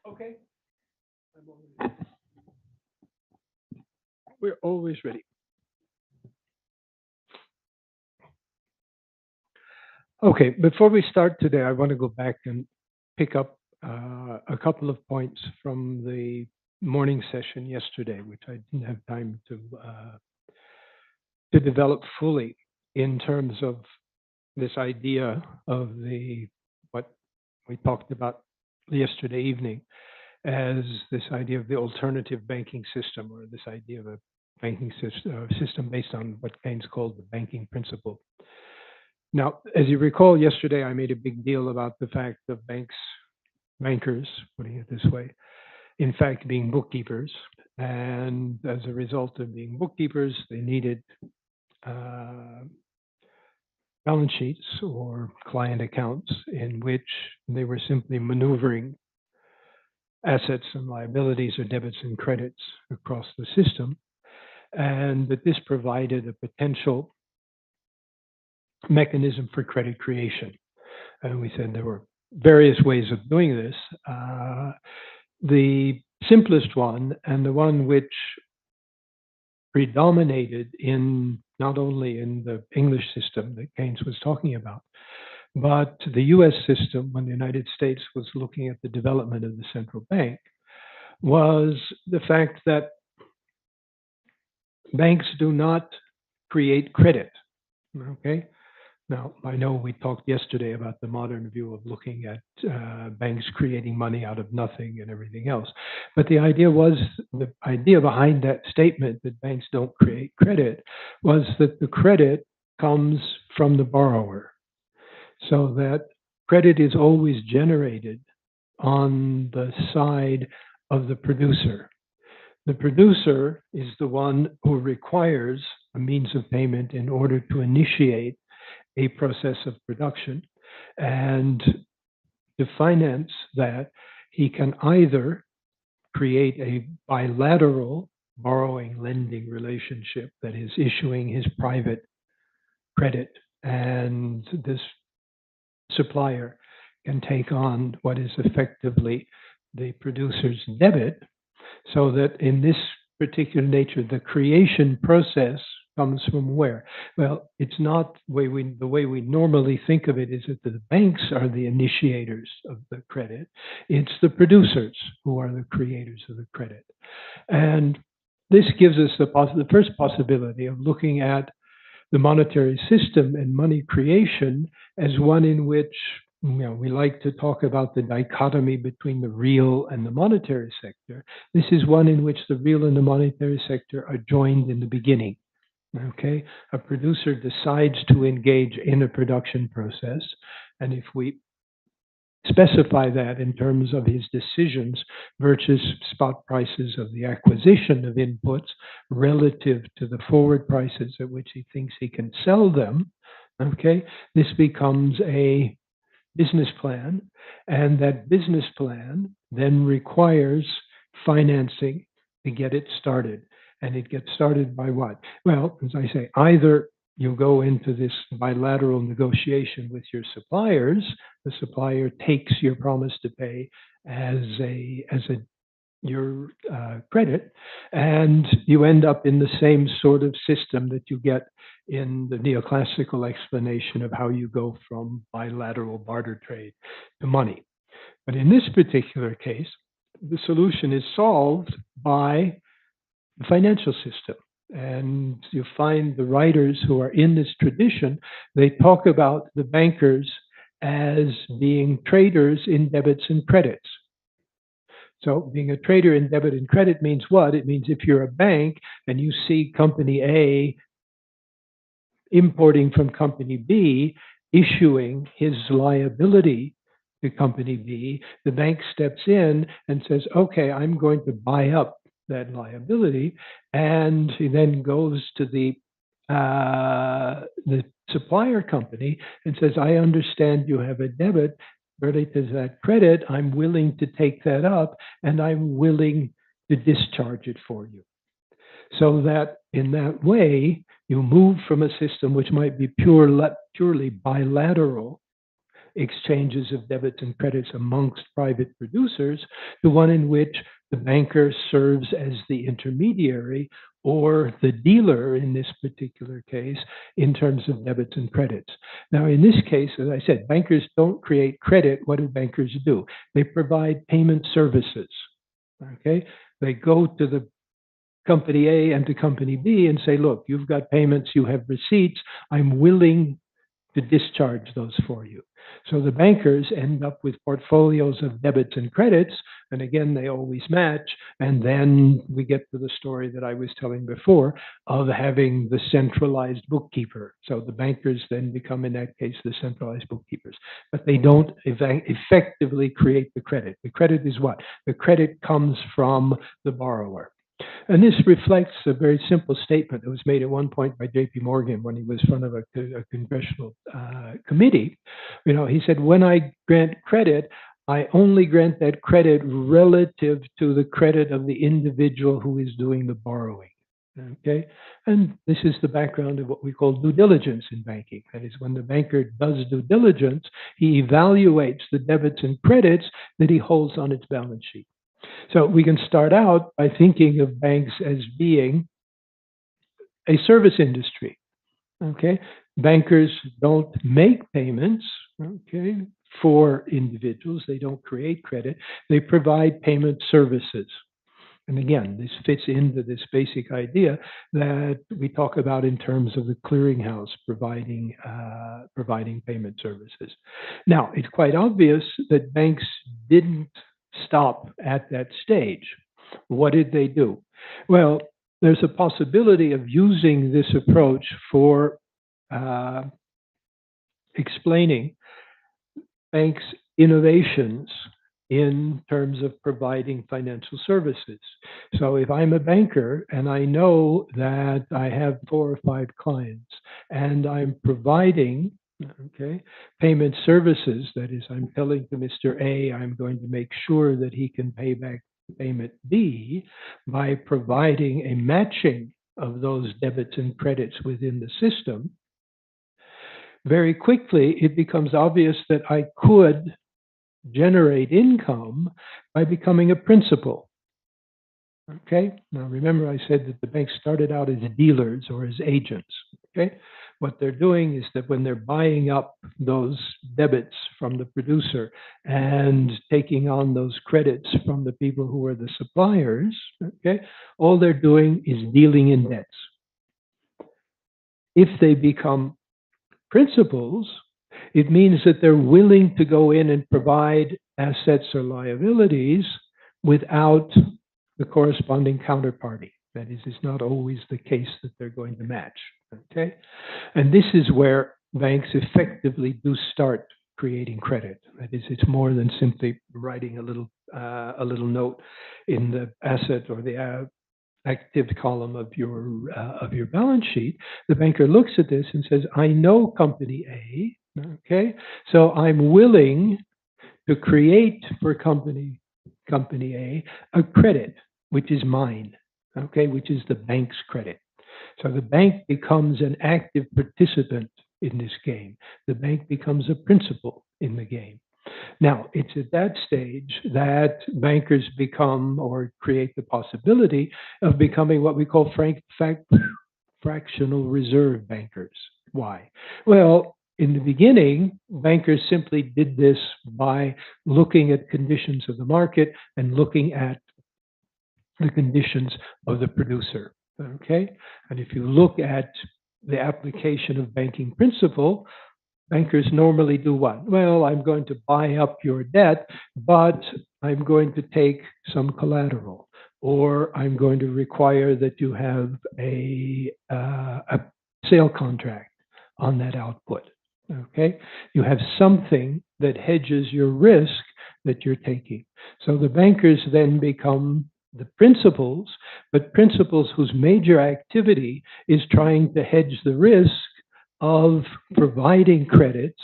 Okay. We're always ready. Okay, before we start today, I want to go back and pick up a couple of points from the morning session yesterday, which I didn't have time to develop fully in terms of this idea of what we talked about yesterday evening as this idea of the alternative banking system, or this idea of a banking system based on what Keynes called the banking principle. Now, as you recall, yesterday I made a big deal about the fact of bankers, putting it this way, in fact being bookkeepers. And as a result of being bookkeepers, they needed balance sheets or client accounts in which they were simply maneuvering assets and liabilities or debits and credits across the system, and that this provided a potential mechanism for credit creation. And we said there were various ways of doing this. The simplest one, and the one which predominated in not only in the English system that Keynes was talking about, but the US system, when the United States was looking at the development of the central bank, was the fact that banks do not create credit. Okay. Now, I know we talked yesterday about the modern view of looking at banks creating money out of nothing and everything else. But the idea behind that statement that banks don't create credit was that the credit comes from the borrower. So that credit is always generated on the side of the producer. The producer is the one who requires a means of payment in order to initiate a process of production. And to finance that, he can either create a bilateral borrowing lending relationship, that is issuing his private credit, and this supplier can take on what is effectively the producer's debit, so that in this particular nature, the creation process comes from where? Well, it's not the way we normally think of it is that the banks are the initiators of the credit. It's the producers who are the creators of the credit. And this gives us the first possibility of looking at the monetary system and money creation as one in which we like to talk about the dichotomy between the real and the monetary sector. This is one in which the real and the monetary sector are joined in the beginning. Okay, a producer decides to engage in a production process, and if we specify that in terms of his decisions versus spot prices of the acquisition of inputs relative to the forward prices at which he thinks he can sell them, okay, this becomes a business plan, and that business plan then requires financing to get it started. And it gets started by what? Well, as I say, either you go into this bilateral negotiation with your suppliers, the supplier takes your promise to pay as your credit, and you end up in the same sort of system that you get in the neoclassical explanation of how you go from bilateral barter trade to money. But in this particular case, the solution is solved by the financial system. And you find the writers who are in this tradition, they talk about the bankers as being traders in debits and credits. So being a trader in debit and credit means what? It means if you're a bank and you see company A importing from company B, issuing his liability to company B, the bank steps in and says, okay, I'm going to buy up that liability. And he then goes to the supplier company and says, I understand you have a debit related to that credit. I'm willing to take that up, and I'm willing to discharge it for you. So that in that way, you move from a system which might be purely bilateral exchanges of debits and credits amongst private producers to one in which the banker serves as the intermediary or the dealer in this particular case in terms of debits and credits. Now, in this case, as I said, bankers don't create credit. What do bankers do? They provide payment services. Okay, they go to the company A and to company B and say, look, you've got payments, you have receipts, I'm willing to discharge those for you. So the bankers end up with portfolios of debits and credits, and again, they always match. And then we get to the story that I was telling before of having the centralized bookkeeper. So the bankers then become, in that case, the centralized bookkeepers. But they don't effectively create the credit. The credit is what? The credit comes from the borrower. And this reflects a very simple statement that was made at one point by J.P. Morgan when he was in front of a congressional committee. You know, he said, when I grant credit, I only grant that credit relative to the credit of the individual who is doing the borrowing. Okay, and this is the background of what we call due diligence in banking. That is, when the banker does due diligence, he evaluates the debits and credits that he holds on its balance sheet. So we can start out by thinking of banks as being a service industry. Okay, bankers don't make payments. Okay, for individuals, they don't create credit. They provide payment services. And again, this fits into this basic idea that we talk about in terms of the clearinghouse providing payment services. Now, it's quite obvious that banks didn't stop at that stage. What did they do? Well, there's a possibility of using this approach for explaining banks' innovations in terms of providing financial services. So if I'm a banker and I know that I have 4 or 5 clients and I'm providing payment services, that is, I'm telling to Mr. A, I'm going to make sure that he can pay back payment B by providing a matching of those debits and credits within the system, very quickly it becomes obvious that I could generate income by becoming a principal. Okay, now remember I said that the banks started out as dealers or as agents. Okay, what they're doing is that when they're buying up those debits from the producer and taking on those credits from the people who are the suppliers, okay, all they're doing is dealing in debts. If they become principals, it means that they're willing to go in and provide assets or liabilities without the corresponding counterparty. That is, it's not always the case that they're going to match. Okay, and this is where banks effectively do start creating credit. That is, it's more than simply writing a little note in the asset or the active column of your balance sheet. The banker looks at this and says, I know company A, okay, so I'm willing to create for company A credit, which is mine, okay, which is the bank's credit. So the bank becomes an active participant in this game. The bank becomes a principal in the game. Now, it's at that stage that bankers become or create the possibility of becoming what we call fractional reserve bankers. Why? Well, in the beginning, bankers simply did this by looking at conditions of the market and looking at the conditions of the producer. Okay? And if you look at the application of banking principle, bankers normally do what? Well, I'm going to buy up your debt, but I'm going to take some collateral, or I'm going to require that you have a sale contract on that output. Okay? You have something that hedges your risk that you're taking. So the bankers then become the principals, but principals whose major activity is trying to hedge the risk of providing credits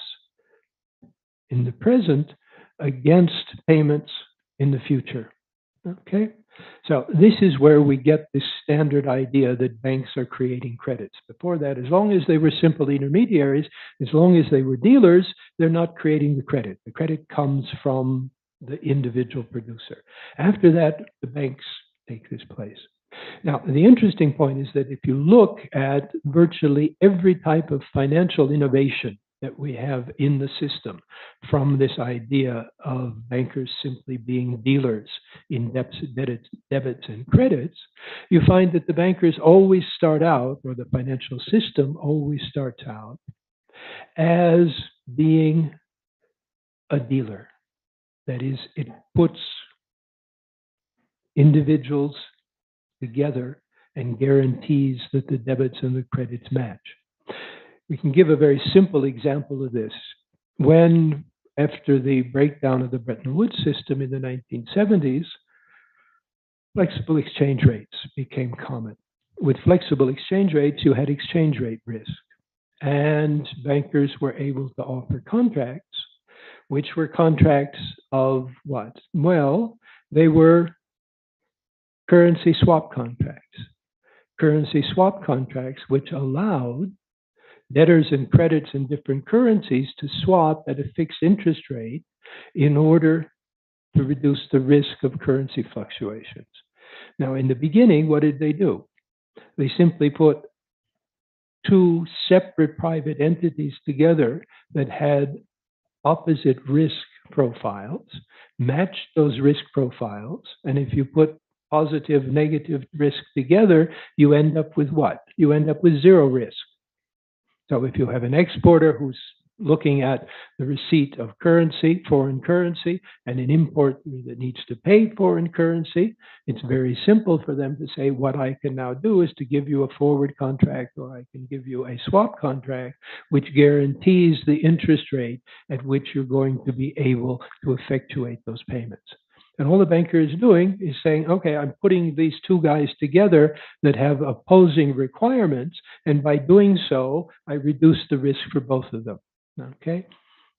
in the present against payments in the future. Okay? So this is where we get this standard idea that banks are creating credits. Before that, as long as they were simple intermediaries, as long as they were dealers, they're not creating the credit. The credit comes from the individual producer. After that, the banks take this place. Now, the interesting point is that if you look at virtually every type of financial innovation that we have in the system, from this idea of bankers simply being dealers in debits and credits, you find that the bankers always start out, or the financial system always starts out, as being a dealer. That is, it puts individuals together and guarantees that the debits and the credits match. We can give a very simple example of this. When, after the breakdown of the Bretton Woods system in the 1970s, flexible exchange rates became common. With flexible exchange rates, you had exchange rate risk. And bankers were able to offer contracts, which were contracts of what? Well, they were currency swap contracts. Currency swap contracts which allowed debtors and credits in different currencies to swap at a fixed interest rate in order to reduce the risk of currency fluctuations. Now, in the beginning, what did they do? They simply put two separate private entities together that had opposite risk profiles, matched those risk profiles, and if you put positive, negative risk together, you end up with what? You end up with zero risk. So if you have an exporter who's looking at the receipt of currency, foreign currency, and an importer that needs to pay foreign currency, it's very simple for them to say, what I can now do is to give you a forward contract, or I can give you a swap contract, which guarantees the interest rate at which you're going to be able to effectuate those payments. And all the banker is doing is saying, okay, I'm putting these two guys together that have opposing requirements, and by doing so, I reduce the risk for both of them. Okay?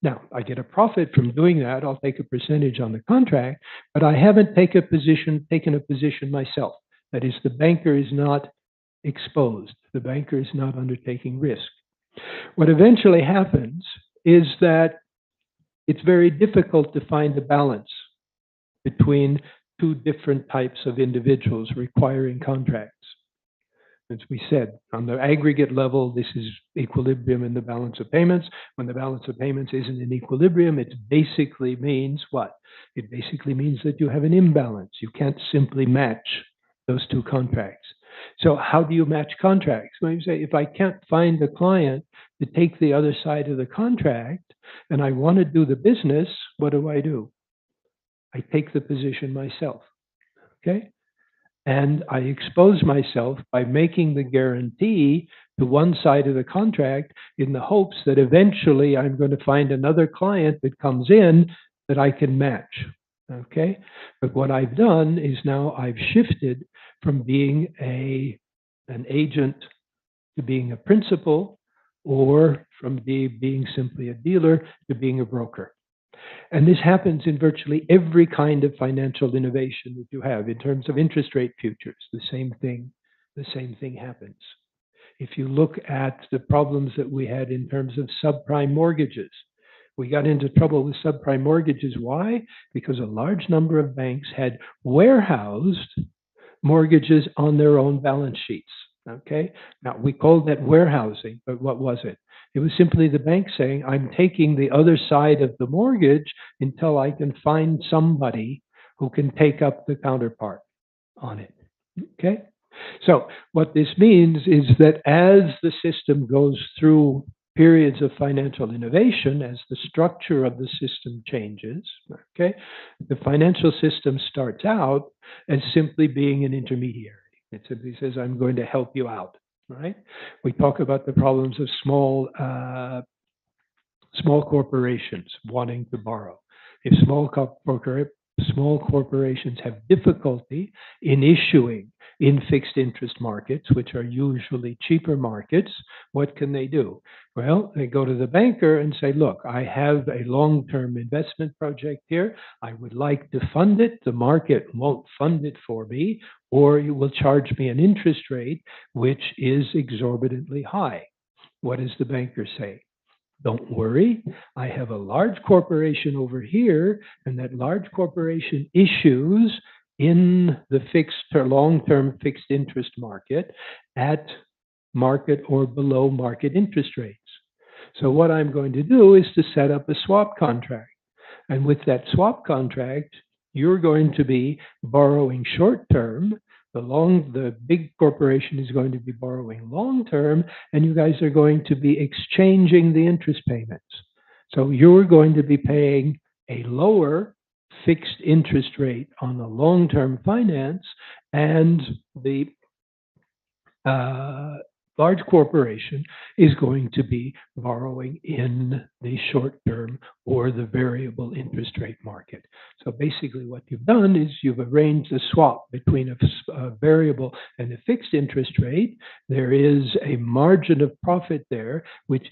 Now, I get a profit from doing that. I'll take a percentage on the contract, but I haven't taken a position myself. That is, the banker is not exposed. The banker is not undertaking risk. What eventually happens is that it's very difficult to find a balance between two different types of individuals requiring contracts. As we said, on the aggregate level, this is equilibrium in the balance of payments. When the balance of payments isn't in equilibrium, it basically means what? It basically means that you have an imbalance. You can't simply match those two contracts. So how do you match contracts? Well, you say, if I can't find a client to take the other side of the contract, and I want to do the business, what do? I take the position myself. Okay? And I expose myself by making the guarantee to one side of the contract in the hopes that eventually I'm going to find another client that comes in that I can match. Okay. But what I've done is now I've shifted from being an agent to being a principal, or from being simply a dealer to being a broker. And this happens in virtually every kind of financial innovation that you have. In terms of interest rate futures, the same thing happens. If you look at the problems that we had in terms of subprime mortgages, we got into trouble with subprime mortgages. Why? Because a large number of banks had warehoused mortgages on their own balance sheets. Okay. Now we called that warehousing, but what was it? It was simply the bank saying, I'm taking the other side of the mortgage until I can find somebody who can take up the counterpart on it. Okay. So what this means is that as the system goes through periods of financial innovation, as the structure of the system changes, okay, the financial system starts out as simply being an intermediary. It simply says, I'm going to help you out, right? We talk about the problems of small corporations wanting to borrow. If small corporations have difficulty in issuing in fixed interest markets, which are usually cheaper markets, what can they do? Well, they go to the banker and say, look, I have a long-term investment project here. I would like to fund it. The market won't fund it for me, or you will charge me an interest rate which is exorbitantly high. What does the banker say? Don't worry, I have a large corporation over here, and that large corporation issues in the fixed or long-term fixed interest market at market or below market interest rates. So what I'm going to do is to set up a swap contract. And with that swap contract, you're going to be borrowing short term. The big corporation is going to be borrowing long term, and you guys are going to be exchanging the interest payments. So you're going to be paying a lower fixed interest rate on the long-term finance, and the large corporation is going to be borrowing in the short term or the variable interest rate market. So basically what you've done is you've arranged a swap between a variable and a fixed interest rate. There is a margin of profit there, which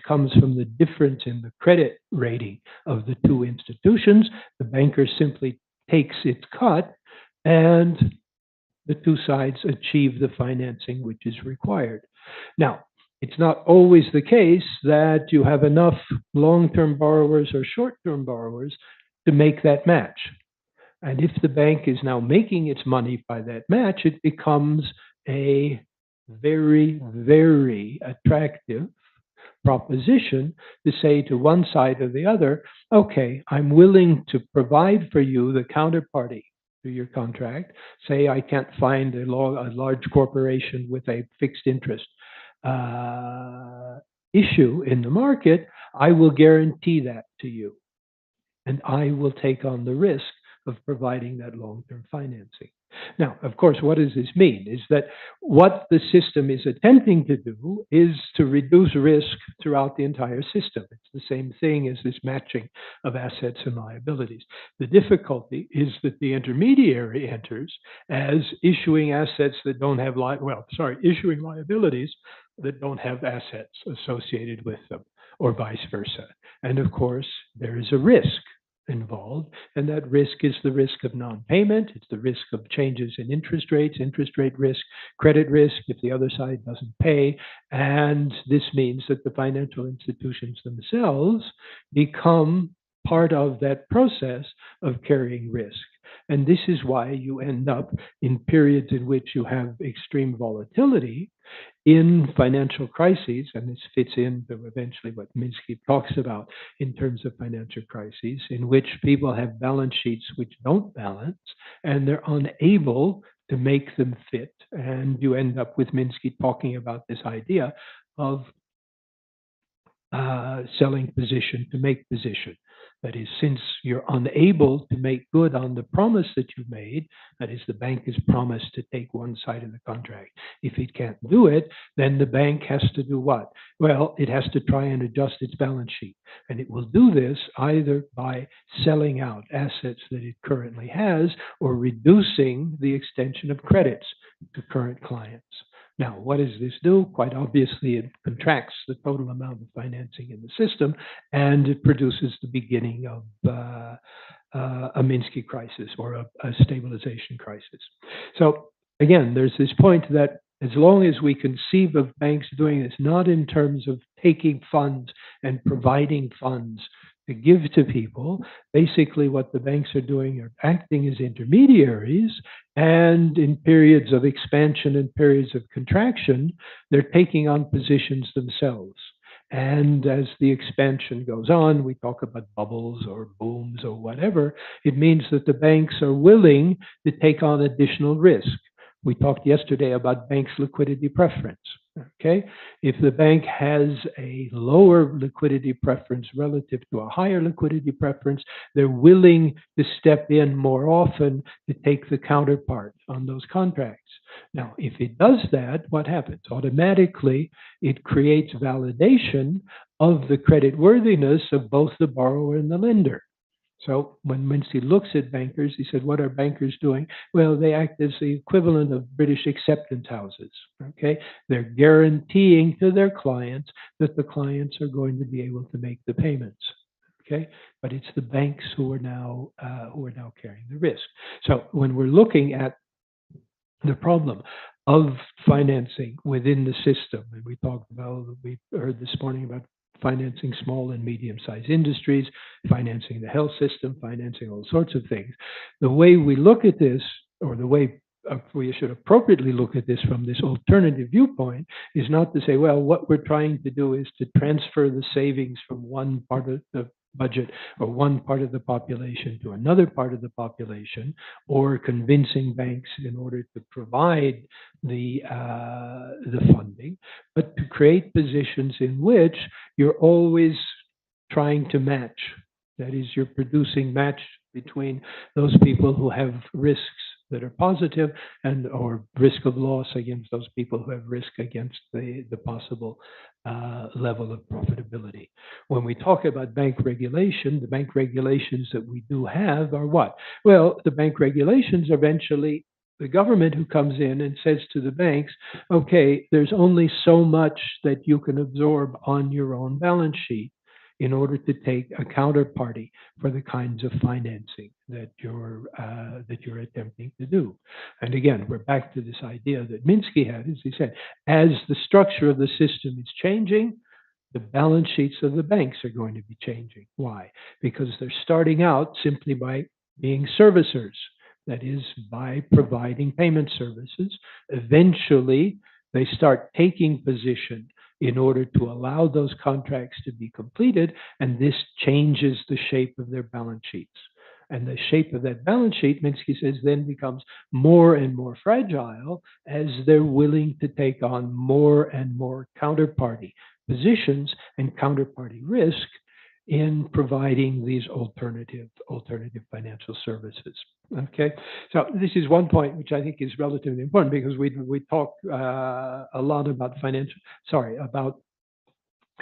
comes from the difference in the credit rating of the two institutions. The banker simply takes its cut, and the two sides achieve the financing which is required. Now, it's not always the case that you have enough long-term borrowers or short-term borrowers to make that match. And if the bank is now making its money by that match, it becomes a very, very attractive proposition to say to one side or the other, okay, I'm willing to provide for you the counterparty to your contract. Say I can't find a large corporation with a fixed interest issue in the market, I will guarantee that to you. And I will take on the risk of providing that long-term financing. Now, of course, what does this mean? Is that what the system is attempting to do is to reduce risk throughout the entire system. It's the same thing as this matching of assets and liabilities. The difficulty is that the intermediary enters as issuing assets that don't have issuing liabilities that don't have assets associated with them, or vice versa. And of course, there is a risk involved, and that risk is the risk of non-payment. It's the risk of changes in interest rates, interest rate risk, credit risk if the other side doesn't pay. And this means that the financial institutions themselves become part of that process of carrying risk. And this is why you end up in periods in which you have extreme volatility in financial crises, and this fits into eventually what Minsky talks about in terms of financial crises, in which people have balance sheets which don't balance, and they're unable to make them fit. And you end up with Minsky talking about this idea of selling position to make position. That is, since you're unable to make good on the promise that you made, that is, the bank has promised to take one side of the contract. If it can't do it, then the bank has to do what? Well, it has to try and adjust its balance sheet. And it will do this either by selling out assets that it currently has or reducing the extension of credits to current clients. Now, what does this do? Quite obviously, it contracts the total amount of financing in the system, and it produces the beginning of a Minsky crisis or a stabilization crisis. So again, there's this point that as long as we conceive of banks doing this, not in terms of taking funds and providing funds to give to people, basically what the banks are doing are acting as intermediaries, and in periods of expansion and periods of contraction, they're taking on positions themselves. And as the expansion goes on, we talk about bubbles or booms or whatever, it means that the banks are willing to take on additional risk. We talked yesterday about banks' liquidity preference. Okay, if the bank has a lower liquidity preference relative to a higher liquidity preference, they're willing to step in more often to take the counterpart on those contracts. Now, if it does that, what happens? Automatically, it creates validation of the creditworthiness of both the borrower and the lender. So when Minsky looks at bankers, he said, what are bankers doing? Well, they act as the equivalent of British acceptance houses. Okay, they're guaranteeing to their clients that the clients are going to be able to make the payments. Okay, but it's the banks who are now carrying the risk. So when we're looking at the problem of financing within the system, and we heard this morning about financing small and medium-sized industries, financing the health system, financing all sorts of things. The way we look at this, or the way we should appropriately look at this from this alternative viewpoint, is not to say, well, what we're trying to do is to transfer the savings from one part of the budget or one part of the population to another part of the population, or convincing banks in order to provide the funding, but to create positions in which you're always trying to match. That is, you're producing match between those people who have risks that are positive and or risk of loss against those people who have risk against the possible level of profitability. When we talk about bank regulation, the bank regulations that we do have are what? Well, the bank regulations eventually the government who comes in and says to the banks, okay, there's only so much that you can absorb on your own balance sheet in order to take a counterparty for the kinds of financing that you're attempting to do. And again, we're back to this idea that Minsky had, as he said, as the structure of the system is changing, the balance sheets of the banks are going to be changing. Why? Because they're starting out simply by being servicers. That is, by providing payment services. Eventually, they start taking position in order to allow those contracts to be completed, and this changes the shape of their balance sheets. And the shape of that balance sheet, Minsky says, then becomes more and more fragile as they're willing to take on more and more counterparty positions and counterparty risk in providing these alternative financial services. Okay, so this is one point which I think is relatively important, because we talk a lot about about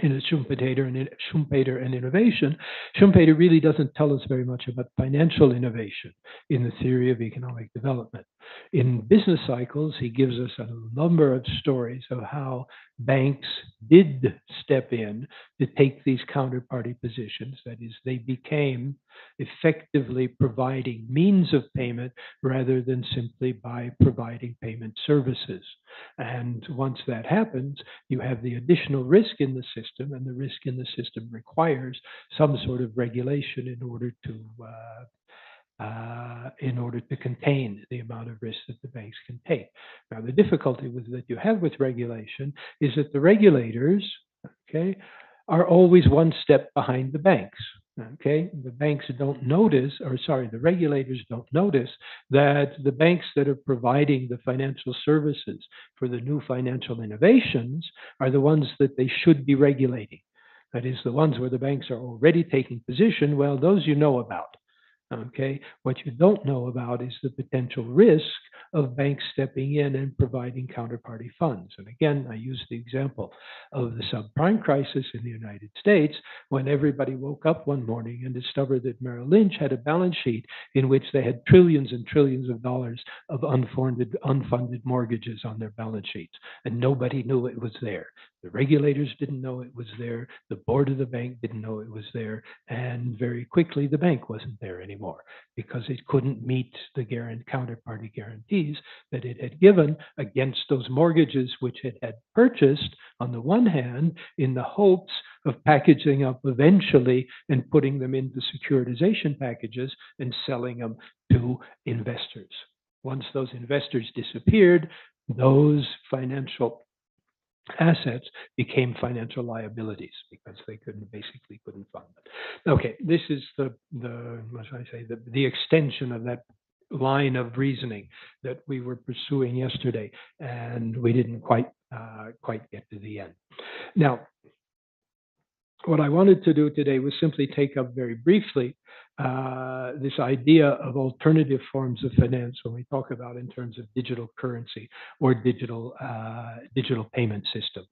Schumpeter and innovation. Schumpeter really doesn't tell us very much about financial innovation in the theory of economic development. In business cycles, he gives us a number of stories of how banks did step in to take these counterparty positions. That is, they became effectively providing means of payment rather than simply by providing payment services. And once that happens, you have the additional risk in the system, and the risk in the system requires some sort of regulation in order to contain the amount of risk that the banks can take. Now, the difficulty that you have with regulation is that the regulators, okay, are always one step behind the banks. Okay, the banks don't notice, the regulators don't notice that the banks that are providing the financial services for the new financial innovations are the ones that they should be regulating. That is, the ones where the banks are already taking position, well, those you know about. Okay, what you don't know about is the potential risk of banks stepping in and providing counterparty funds. And again, I use the example of the subprime crisis in the United States, when everybody woke up one morning and discovered that Merrill Lynch had a balance sheet in which they had trillions and trillions of dollars of unfunded mortgages on their balance sheets, and nobody knew it was there. The regulators didn't know it was there. The board of the bank didn't know it was there. And very quickly, the bank wasn't there anymore because it couldn't meet the counterparty guarantees that it had given against those mortgages, which it had purchased, on the one hand, in the hopes of packaging up eventually and putting them into securitization packages and selling them to investors. Once those investors disappeared, those financial assets became financial liabilities because they basically couldn't fund them. Okay, this is what should I say, the extension of that line of reasoning that we were pursuing yesterday, and we didn't quite get to the end. Now, what I wanted to do today was simply take up very briefly this idea of alternative forms of finance when we talk about in terms of digital currency or digital payment systems.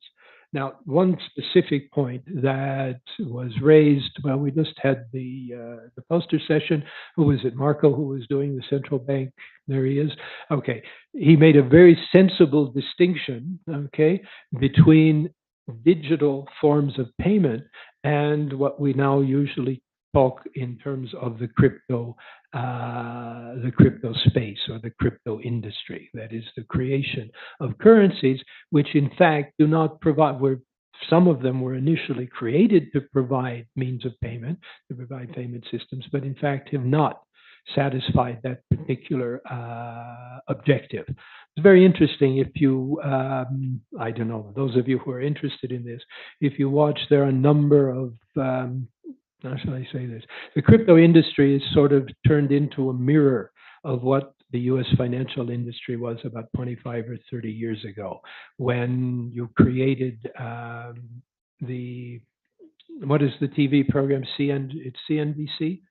Now, one specific point that was raised, well, we just had the poster session. Who was it? Marco, who was doing the central bank? There he is. Okay, he made a very sensible distinction, okay, between digital forms of payment and what we now usually talk in terms of the crypto space or the crypto industry. That is the creation of currencies, which in fact do not provide, where some of them were initially created to provide means of payment, to provide payment systems, but in fact have not satisfied that particular objective. It's very interesting if you, I don't know, those of you who are interested in this, if you watch, there are a number of, how shall I say this? The crypto industry is sort of turned into a mirror of what the US financial industry was about 25 or 30 years ago, when you created what is the TV program? It's CNBC?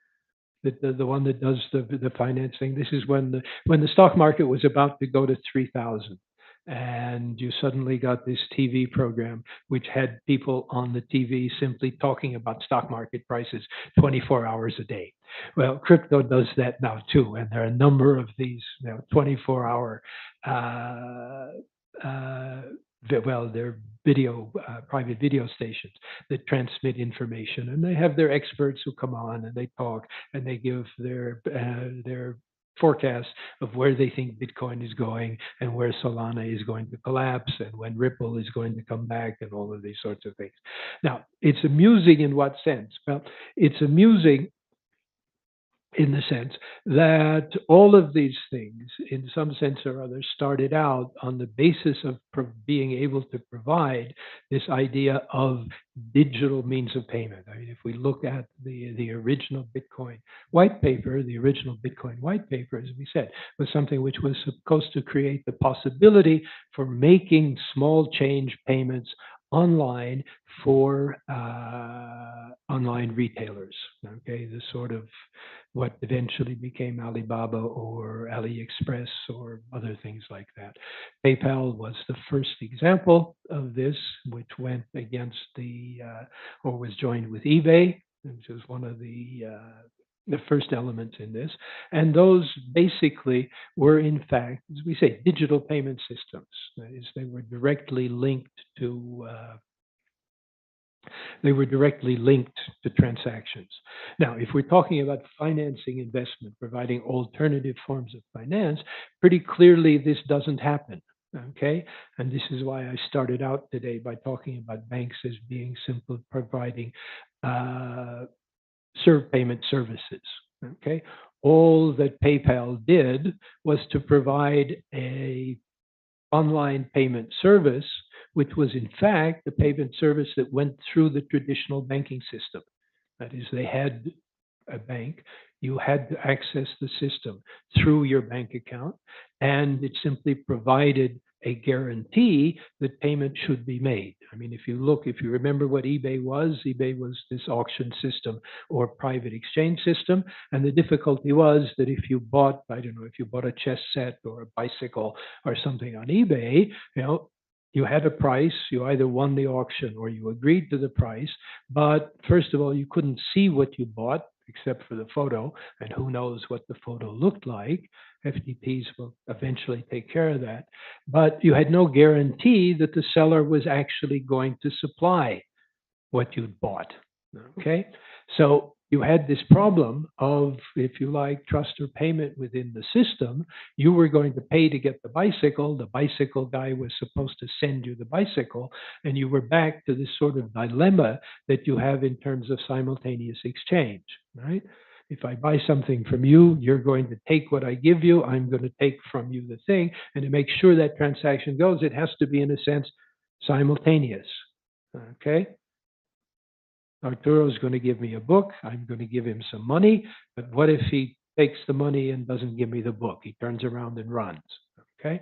The one that does the financing. This is when the stock market was about to go to 3,000, and you suddenly got this TV program which had people on the TV simply talking about stock market prices 24 hours a day. Well, crypto does that now too, and there are a number of these 24-hour. They're private video stations that transmit information, and they have their experts who come on and they talk and they give their forecast of where they think Bitcoin is going and where Solana is going to collapse and when Ripple is going to come back and all of these sorts of things. Now, it's amusing in what sense? Well, it's amusing in the sense that all of these things, in some sense or other, started out on the basis of being able to provide this idea of digital means of payment. I mean, if we look at the original Bitcoin white paper, as we said, was something which was supposed to create the possibility for making small change payments online for online retailers. Okay, the sort of what eventually became Alibaba or AliExpress or other things like that. PayPal was the first example of this, which went against or was joined with eBay, which was one of the first elements in this. And those basically were, in fact, as we say, digital payment systems. That is, they were directly linked to transactions. Now, if we're talking about financing investment, providing alternative forms of finance, pretty clearly this doesn't happen. Okay, and this is why I started out today by talking about banks as being simply providing payment services. Okay, all that PayPal did was to provide a online payment service, which was in fact the payment service that went through the traditional banking system. That is, they had a bank, you had to access the system through your bank account, and it simply provided a guarantee that payment should be made. I mean, if you remember what eBay was this auction system or private exchange system. And the difficulty was that if you bought, I don't know, if you bought a chess set or a bicycle or something on eBay, you had a price, you either won the auction or you agreed to the price. But first of all, you couldn't see what you bought except for the photo, and who knows what the photo looked like. FTPs will eventually take care of that. But you had no guarantee that the seller was actually going to supply what you'd bought. Okay? So you had this problem of, if you like, trust or payment within the system. You were going to pay to get the bicycle guy was supposed to send you the bicycle, and you were back to this sort of dilemma that you have in terms of simultaneous exchange, right? If I buy something from you, you're going to take what I give you, I'm going to take from you the thing, and to make sure that transaction goes, it has to be, in a sense, simultaneous, okay? Arturo's going to give me a book. I'm going to give him some money. But what if he takes the money and doesn't give me the book? He turns around and runs. Okay?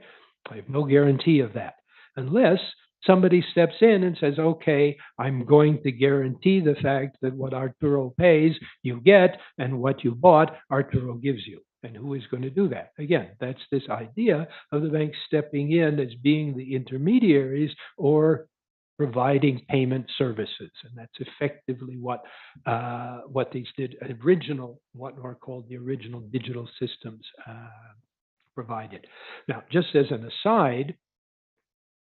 I have no guarantee of that. Unless somebody steps in and says, okay, I'm going to guarantee the fact that what Arturo pays, you get, and what you bought, Arturo gives you. And who is going to do that? Again, that's this idea of the bank stepping in as being the intermediaries or providing payment services, and that's effectively what these what are called the original digital systems provided. Now, just as an aside,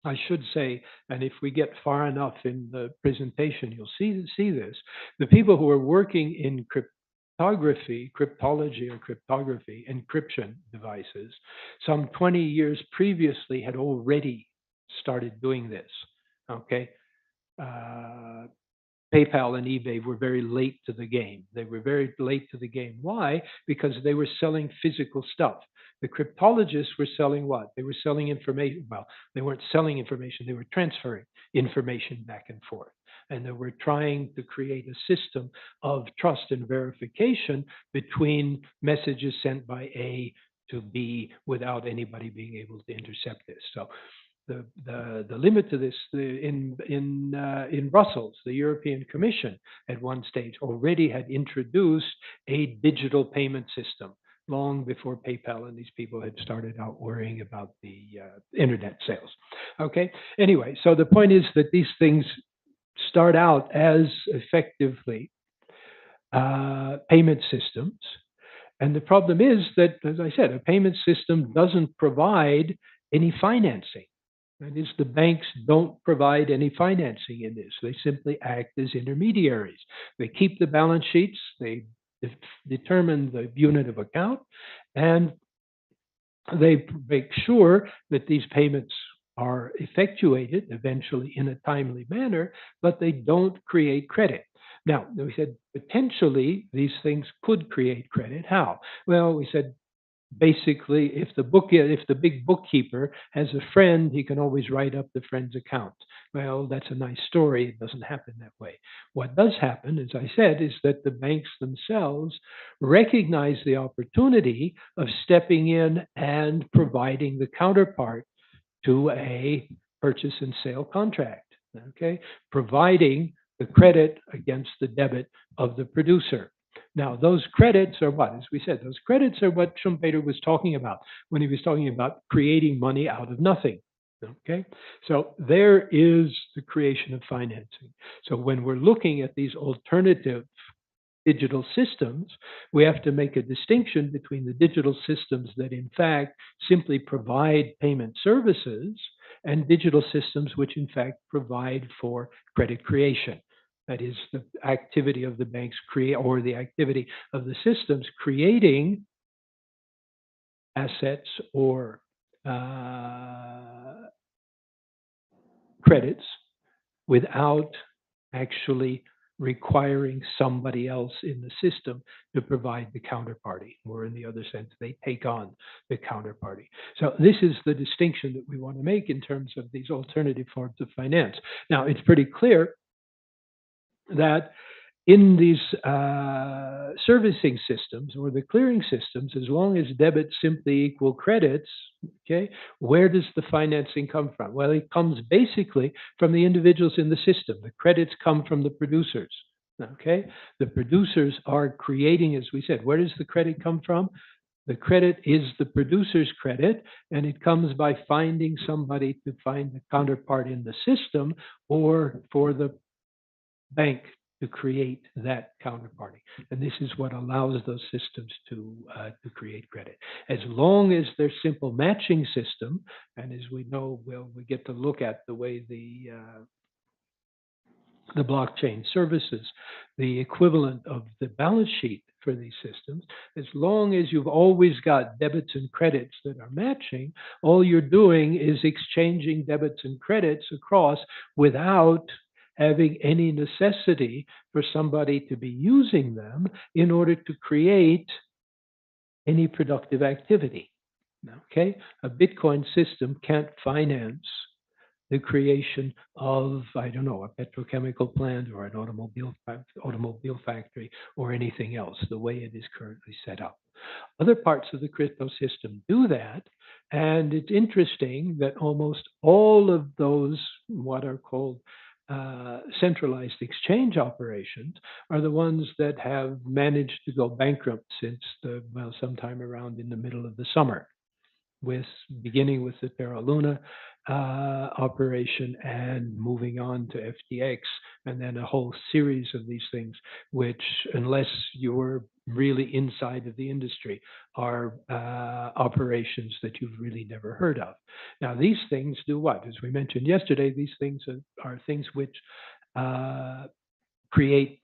I should say, and if we get far enough in the presentation, you'll see this. The people who are working in cryptology or cryptography, encryption devices, some 20 years previously had already started doing this. Okay. PayPal and eBay were very late to the game. They were very late to the game. Why? Because they were selling physical stuff. The cryptologists were selling what? They were selling information. Well, they weren't selling information. They were transferring information back and forth. And they were trying to create a system of trust and verification between messages sent by A to B without anybody being able to intercept this. So the limit to this in Brussels, the European Commission at one stage already had introduced a digital payment system long before PayPal and these people had started out worrying about the internet sales. Okay. Anyway, so the point is that these things start out as effectively payment systems. And the problem is that, as I said, a payment system doesn't provide any financing. That is, the banks don't provide any financing in this. They simply act as intermediaries. They keep the balance sheets, they determine the unit of account, and they make sure that these payments are effectuated eventually in a timely manner, but they don't create credit. Now, we said potentially these things could create credit. How? Well, we said basically, if the big bookkeeper has a friend, he can always write up the friend's account. Well, that's a nice story. It doesn't happen that way. What does happen, as I said, is that the banks themselves recognize the opportunity of stepping in and providing the counterpart to a purchase and sale contract. Okay, providing the credit against the debit of the producer. Now, those credits are what? As we said, those credits are what Schumpeter was talking about when he was talking about creating money out of nothing. Okay, so there is the creation of financing. So when we're looking at these alternative digital systems, we have to make a distinction between the digital systems that in fact simply provide payment services and digital systems which in fact provide for credit creation. That is the activity of the banks or the activity of the systems creating assets or credits without actually requiring somebody else in the system to provide the counterparty, or in the other sense, they take on the counterparty. So this is the distinction that we want to make in terms of these alternative forms of finance. Now, it's pretty clear that in these servicing systems or the clearing systems, as long as debits simply equal credits, okay, where does the financing come from? Well, it comes basically from the individuals in the system. The credits come from the producers. Okay, the producers are creating, as we said, where does the credit come from? The credit is the producer's credit, and it comes by finding somebody to find the counterpart in the system, or for the bank to create that counterparty. And this is what allows those systems to create credit. As long as they're simple matching system, and as we know, well, we get to look at the way the blockchain services, the equivalent of the balance sheet for these systems, as long as you've always got debits and credits that are matching, all you're doing is exchanging debits and credits across without having any necessity for somebody to be using them in order to create any productive activity. Okay, a Bitcoin system can't finance the creation of, I don't know, a petrochemical plant or an automobile factory or anything else, the way it is currently set up. Other parts of the crypto system do that, and it's interesting that almost all of those, what are called centralized exchange operations, are the ones that have managed to go bankrupt since sometime around in the middle of the summer, beginning with the Terra Luna operation and moving on to FTX, and then a whole series of these things, which, unless you're really inside of the industry, are operations that you've really never heard of. Now, these things do what? As we mentioned yesterday, these things are things which create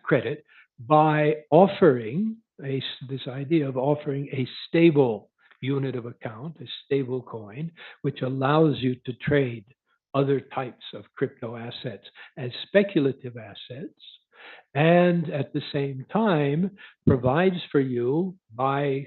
credit by offering this idea of offering a stable unit of account, a stable coin, which allows you to trade other types of crypto assets as speculative assets, and at the same time provides for you, by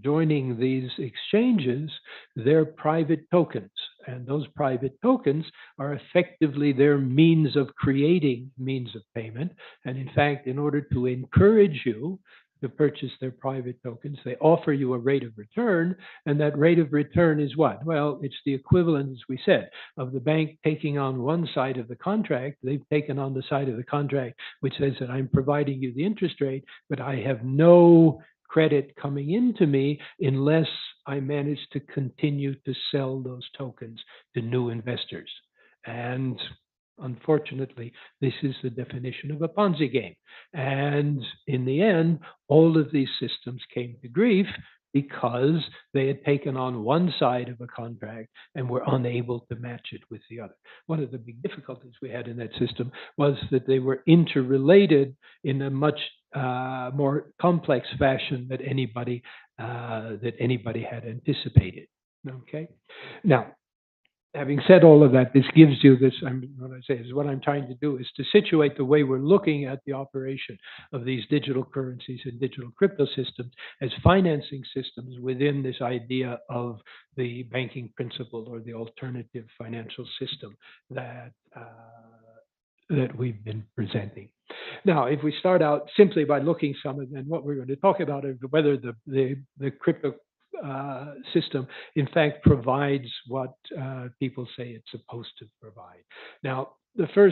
joining these exchanges, their private tokens. And those private tokens are effectively their means of creating means of payment. And in fact, in order to encourage you to purchase their private tokens, they offer you a rate of return. And that rate of return is what? Well, it's the equivalent, as we said, of the bank taking on one side of the contract. They've taken on the side of the contract which says that I'm providing you the interest rate, but I have no credit coming into me unless I manage to continue to sell those tokens to new investors. And unfortunately, this is the definition of a Ponzi game. And in the end, all of these systems came to grief because they had taken on one side of a contract and were unable to match it with the other. One of the big difficulties we had in that system was that they were interrelated in a much more complex fashion that anybody had anticipated. Okay, now, having said all of that, this gives you this, what I say is what I'm trying to do is to situate the way we're looking at the operation of these digital currencies and digital crypto systems as financing systems within this idea of the banking principle or the alternative financial system that we've been presenting. Now, if we start out simply by looking and what we're going to talk about is whether the crypto system, in fact, provides what people say it's supposed to provide. Now, so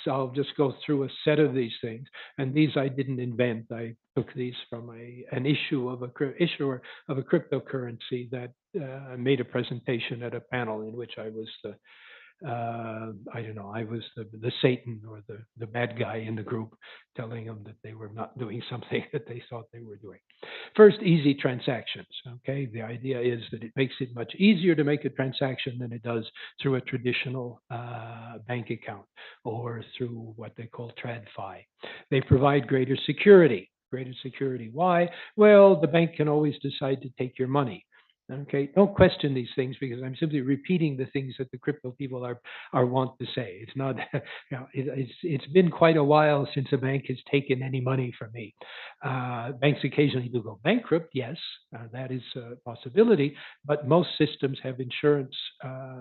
I'll just go through a set of these things, and these I didn't invent. I took these from an issuer of a cryptocurrency that made a presentation at a panel in which I was I was the Satan or the bad guy in the group, telling them that they were not doing something that they thought they were doing. First, easy transactions. Okay, the idea is that it makes it much easier to make a transaction than it does through a traditional bank account or through what they call TradFi. They provide greater security. Greater security. Why? Well, the bank can always decide to take your money. Okay, don't question these things because I'm simply repeating the things that the crypto people are wont to say. It's not, it's been quite a while since a bank has taken any money from me. Banks occasionally do go bankrupt, yes, that is a possibility, but most systems have insurance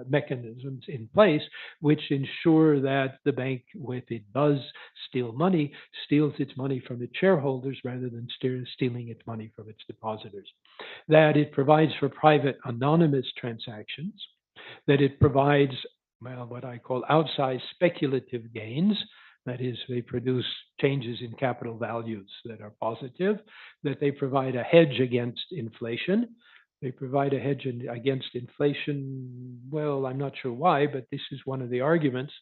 mechanisms in place which ensure that the bank, if it does steal money, steals its money from its shareholders rather than stealing its money from its depositors, that it provides for private anonymous transactions, that it provides, well, what I call outsized speculative gains. That is, they produce changes in capital values that are positive, that they provide a hedge against inflation. They provide a hedge against inflation. Well, I'm not sure why, but this is one of the arguments.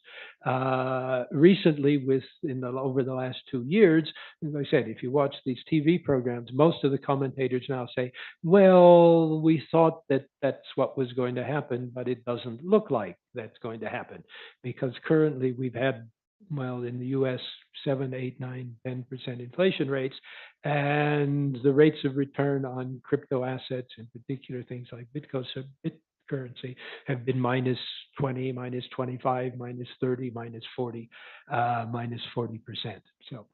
Recently, over the last 2 years, as I said, if you watch these TV programs, most of the commentators now say, well, we thought that that's what was going to happen, but it doesn't look like that's going to happen because currently we've had, well, in the US, 7, 8, 9, 10% inflation rates, and the rates of return on crypto assets, in particular things like Bitcoin, currency, have been minus 20, minus 25, minus 30, minus 40, minus 40%. So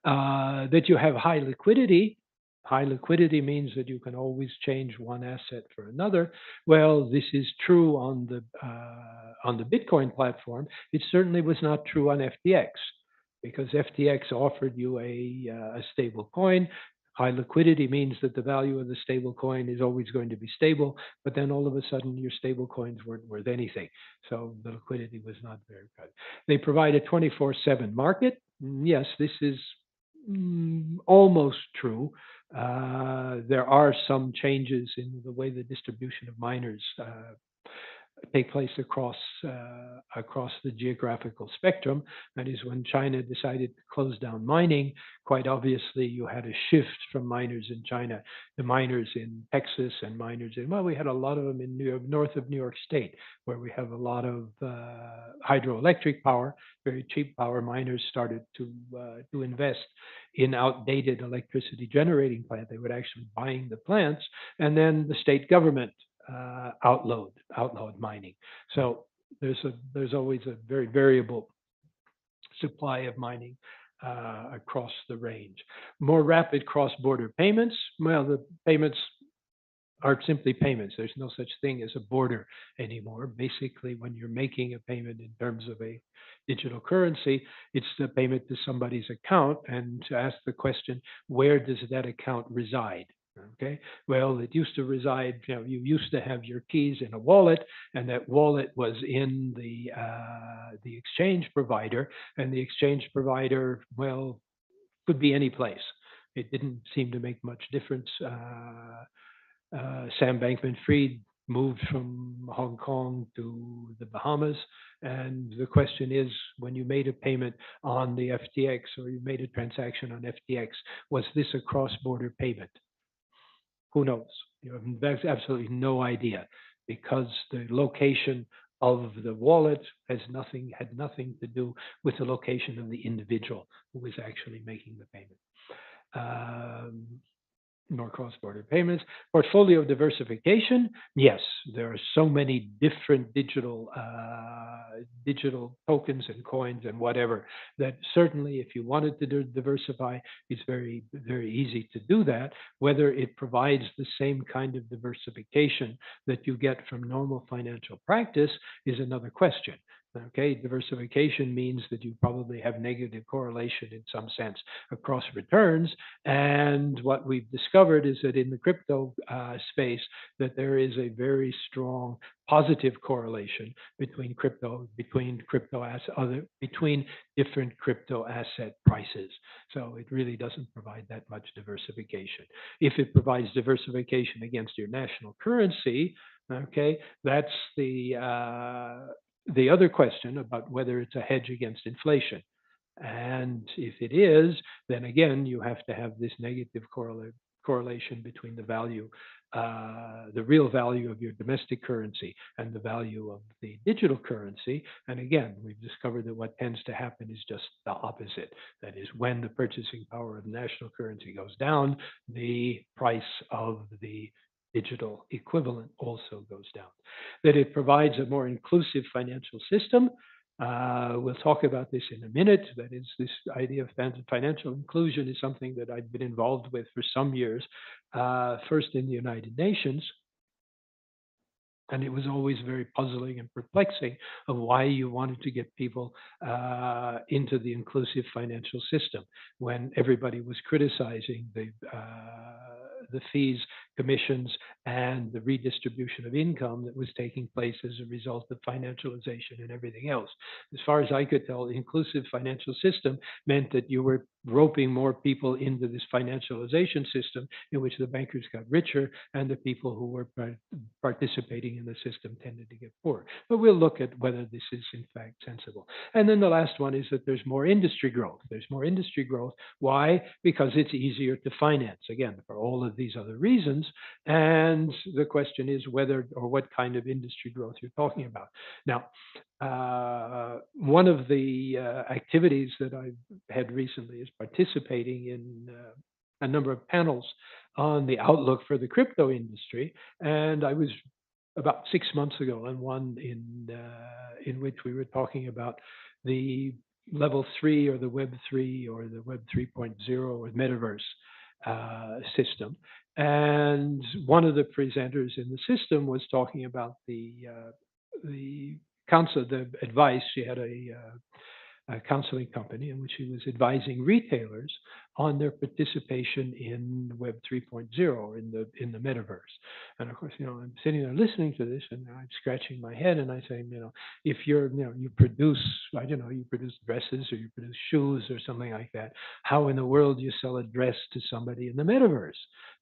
that you have high liquidity. High liquidity means that you can always change one asset for another. Well, this is true on the Bitcoin platform. It certainly was not true on FTX because FTX offered you a stable coin. High liquidity means that the value of the stable coin is always going to be stable, but then all of a sudden your stable coins weren't worth anything. So the liquidity was not very good. They provide a 24/7 market. Yes, this is almost true. There are some changes in the way the distribution of miners take place across the geographical spectrum. That is, when China decided to close down mining, quite obviously you had a shift from miners in China to miners in Texas and miners in, well, we had a lot of them in New York, north of New York State, where we have a lot of hydroelectric power, very cheap power. Miners started to invest in outdated electricity generating plant. They were actually buying the plants, and then the state government outlawed mining. So there's always a very variable supply of mining across the range. More rapid cross-border payments. Well, the payments are simply payments. There's no such thing as a border anymore. Basically, when you're making a payment in terms of a digital currency, it's the payment to somebody's account, and to ask the question, where does that account reside? Okay. Well, it used to reside, you used to have your keys in a wallet, and that wallet was in the exchange provider, and the exchange provider, well, could be any place. It didn't seem to make much difference. Sam Bankman-Fried moved from Hong Kong to the Bahamas. And the question is, when you made a payment on the FTX or you made a transaction on FTX, was this a cross-border payment? Who knows? You have absolutely no idea because the location of the wallet had nothing to do with the location of the individual who was actually making the payment. Nor cross-border payments. Portfolio diversification. Yes, there are so many different digital tokens and coins and whatever that certainly if you wanted to diversify, it's very, very easy to do that. Whether it provides the same kind of diversification that you get from normal financial practice is another question. Okay, diversification means that you probably have negative correlation in some sense across returns. And what we've discovered is that in the crypto space, that there is a very strong positive correlation between different crypto asset prices. So it really doesn't provide that much diversification. If it provides diversification against your national currency, okay, that's the other question about whether it's a hedge against inflation. And if it is, then again, you have to have this negative correlation between the value, the real value of your domestic currency and the value of the digital currency. And again, we've discovered that what tends to happen is just the opposite. That is, when the purchasing power of national currency goes down, the price of the digital equivalent also goes down. That it provides a more inclusive financial system. We'll talk about this in a minute. That is, this idea of financial inclusion is something that I've been involved with for some years, first in the United Nations. And it was always very puzzling and perplexing of why you wanted to get people into the inclusive financial system when everybody was criticizing the fees, commissions, and the redistribution of income that was taking place as a result of financialization and everything else. As far as I could tell, the inclusive financial system meant that you were roping more people into this financialization system in which the bankers got richer and the people who were participating in the system tended to get poorer. But we'll look at whether this is in fact sensible. And then the last one is that there's more industry growth. There's more industry growth. Why? Because it's easier to finance, again, for all of these other reasons. And the question is whether or what kind of industry growth you're talking about. Now, one of the activities that I've had recently is participating in a number of panels on the outlook for the crypto industry. And I was about 6 months ago on one in which we were talking about the level 3 or the Web 3 or the Web 3.0 or metaverse system. And one of the presenters in the system was talking about the counsel, the advice. She had a counseling company in which she was advising retailers on their participation in Web 3.0 or in the metaverse. And of course, I'm sitting there listening to this and I'm scratching my head and I say, if you're, you produce, I don't know, you produce dresses or you produce shoes or something like that, how in the world do you sell a dress to somebody in the metaverse?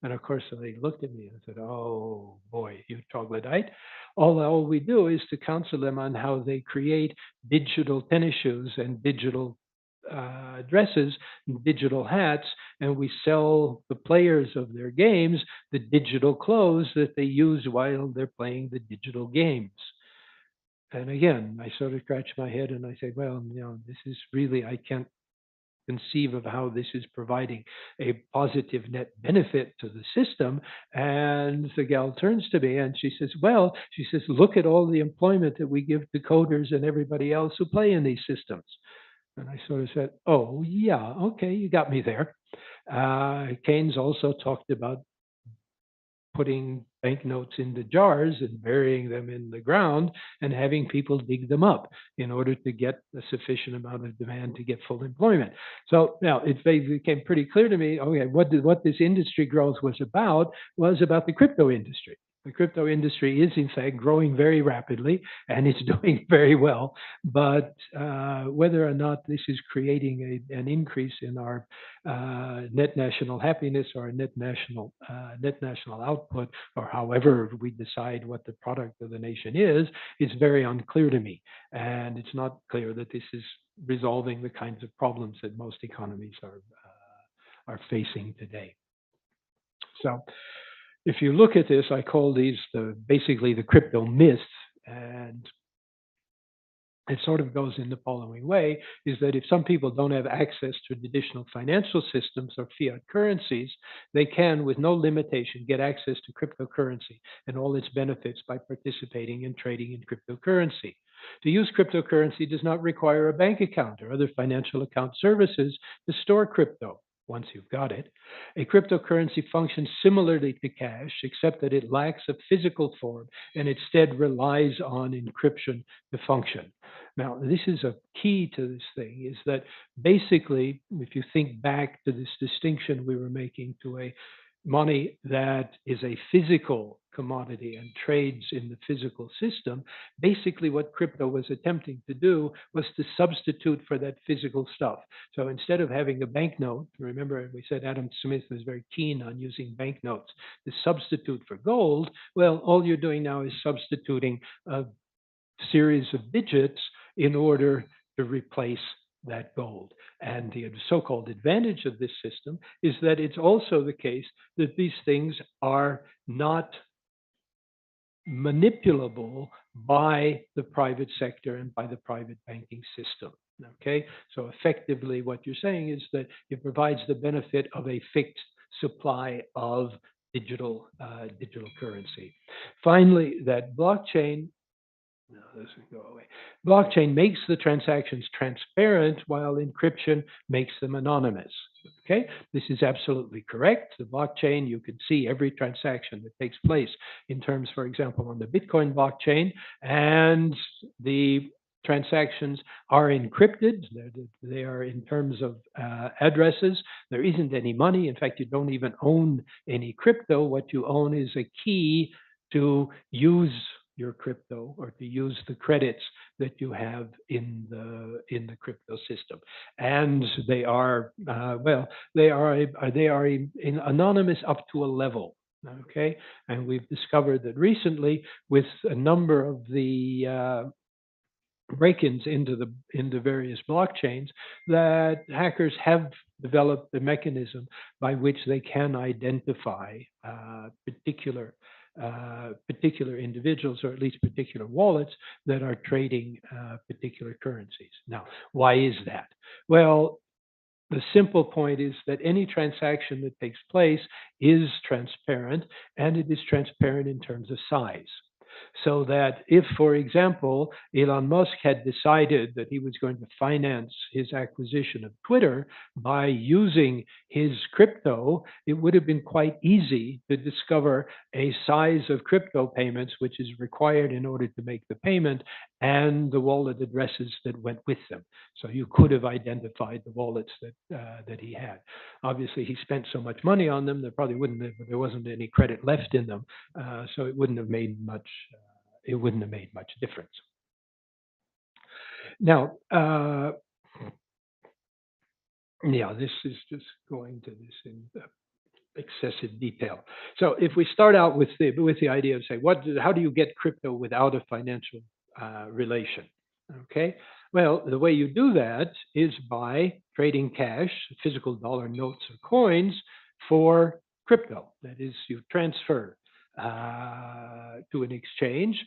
And of course, they looked at me and said, oh boy, you troglodyte. All we do is to counsel them on how they create digital tennis shoes and digital dresses, and digital hats, and we sell the players of their games the digital clothes that they use while they're playing the digital games. And again, I sort of scratch my head and I say, well, this is really, I can't conceive of how this is providing a positive net benefit to the system. And the gal turns to me and she says, look at all the employment that we give to coders and everybody else who play in these systems. And I sort of said, oh, yeah, okay, you got me there. Keynes also talked about putting banknotes into jars and burying them in the ground and having people dig them up in order to get a sufficient amount of demand to get full employment. So now it became pretty clear to me, okay, what this industry growth was about the crypto industry. The crypto industry is, in fact, growing very rapidly, and it's doing very well. But whether or not this is creating an increase in our net national happiness or net national output, or however we decide what the product of the nation is very unclear to me. And it's not clear that this is resolving the kinds of problems that most economies are facing today. So, if you look at this, I call these basically the crypto myths, and it sort of goes in the following way, is that if some people don't have access to traditional financial systems or fiat currencies, they can, with no limitation, get access to cryptocurrency and all its benefits by participating in trading in cryptocurrency. To use cryptocurrency does not require a bank account or other financial account services to store crypto. Once you've got it, a cryptocurrency functions similarly to cash, except that it lacks a physical form and instead relies on encryption to function. Now, this is a key to this thing, is that basically, if you think back to this distinction we were making to a money that is a physical commodity and trades in the physical system, basically what crypto was attempting to do was to substitute for that physical stuff. So instead of having a banknote, remember we said Adam Smith was very keen on using banknotes to substitute for gold. Well, all you're doing now is substituting a series of digits in order to replace that gold. And the so-called advantage of this system is that it's also the case that these things are not manipulable by the private sector and by the private banking system. Okay, so effectively what you're saying is that it provides the benefit of a fixed supply of digital currency. Finally, that blockchain. No, this will go away. Blockchain makes the transactions transparent while encryption makes them anonymous. Okay, this is absolutely correct. The blockchain, you can see every transaction that takes place in terms, for example, on the Bitcoin blockchain, and the transactions are encrypted. They are in terms of addresses. There isn't any money. In fact, you don't even own any crypto. What you own is a key to use your crypto or to use the credits that you have in the crypto system, and they are anonymous up to a level. Okay, and we've discovered that recently with a number of the break-ins into various blockchains, that hackers have developed a mechanism by which they can identify particular individuals, or at least particular wallets that are trading particular currencies. Now, why is that? Well, the simple point is that any transaction that takes place is transparent, and it is transparent in terms of size. So that if, for example, Elon Musk had decided that he was going to finance his acquisition of Twitter by using his crypto, it would have been quite easy to discover a size of crypto payments which is required in order to make the payment, and the wallet addresses that went with them. So you could have identified the wallets that he had. Obviously, he spent so much money on them, there wasn't any credit left in them, so it wouldn't have made much. It wouldn't have made much difference. Now, this is just going to this in excessive detail. So if we start out with the idea of say, how do you get crypto without a financial relation? Okay, well, the way you do that is by trading cash, physical dollar notes or coins, for crypto. That is, you transfer to an exchange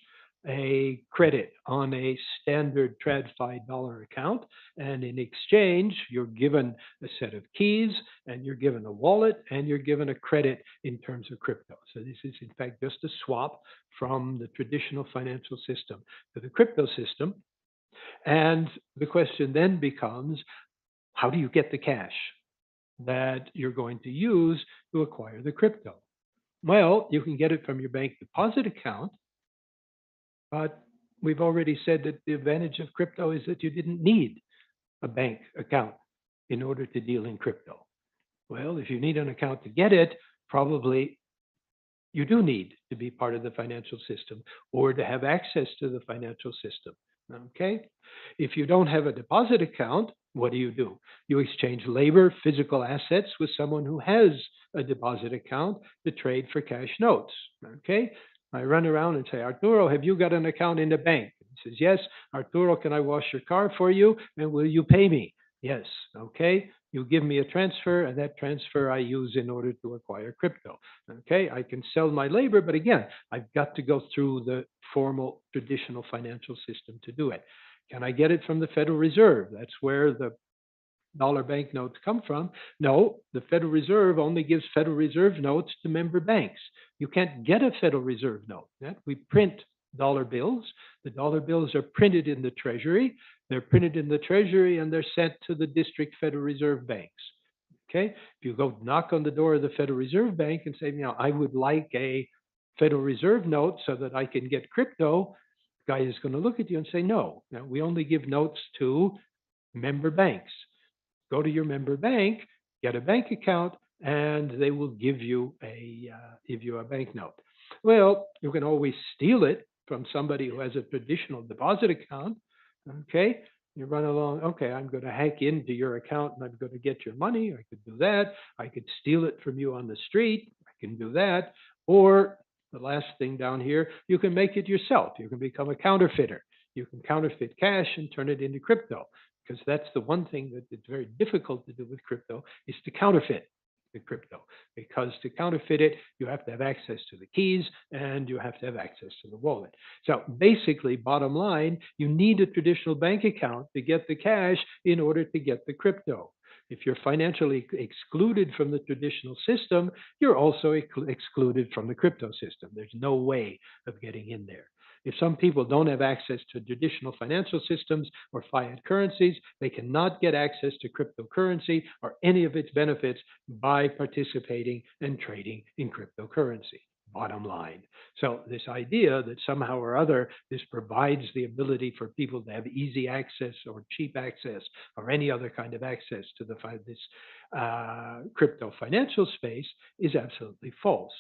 a credit on a standard TradFi dollar account, and in exchange, you're given a set of keys, and you're given a wallet, and you're given a credit in terms of crypto. So this is, in fact, just a swap from the traditional financial system to the crypto system. And the question then becomes, how do you get the cash that you're going to use to acquire the crypto? Well, you can get it from your bank deposit account, but we've already said that the advantage of crypto is that you didn't need a bank account in order to deal in crypto. Well, if you need an account to get it, probably you do need to be part of the financial system or to have access to the financial system. Okay? If you don't have a deposit account, what do? You exchange labor, physical assets with someone who has a deposit account to trade for cash notes. Okay? I run around and say, Arturo, have you got an account in the bank? He says, yes. Arturo, can I wash your car for you? And will you pay me? Yes. Okay. You give me a transfer, and that transfer I use in order to acquire crypto. Okay. I can sell my labor, but again, I've got to go through the formal traditional financial system to do it. Can I get it from the Federal Reserve? That's where the dollar banknotes come from. No, the Federal Reserve only gives Federal Reserve notes to member banks. You can't get a Federal Reserve note. We print dollar bills. The dollar bills are printed in the Treasury. They're printed in the Treasury, and they're sent to the district Federal Reserve banks. Okay, if you go knock on the door of the Federal Reserve Bank and say, I would like a Federal Reserve note so that I can get crypto, the guy is going to look at you and say, no, we only give notes to member banks. Go to your member bank, get a bank account, and they will give you a banknote. Well, you can always steal it from somebody who has a traditional deposit account. Okay, you run along. Okay, I'm going to hack into your account and I'm going to get your money. I could do that. I could steal it from you on the street. I can do that. Or the last thing down here, you can make it yourself. You can become a counterfeiter. You can counterfeit cash and turn it into crypto. Because that's the one thing that it's very difficult to do with crypto, is to counterfeit the crypto. Because to counterfeit it, you have to have access to the keys and you have to have access to the wallet. So basically, bottom line, you need a traditional bank account to get the cash in order to get the crypto. If you're financially excluded from the traditional system, you're also excluded from the crypto system. There's no way of getting in there. If some people don't have access to traditional financial systems or fiat currencies, they cannot get access to cryptocurrency or any of its benefits by participating and trading in cryptocurrency. Bottom line. So this idea that somehow or other this provides the ability for people to have easy access or cheap access or any other kind of access to this crypto financial space is absolutely false.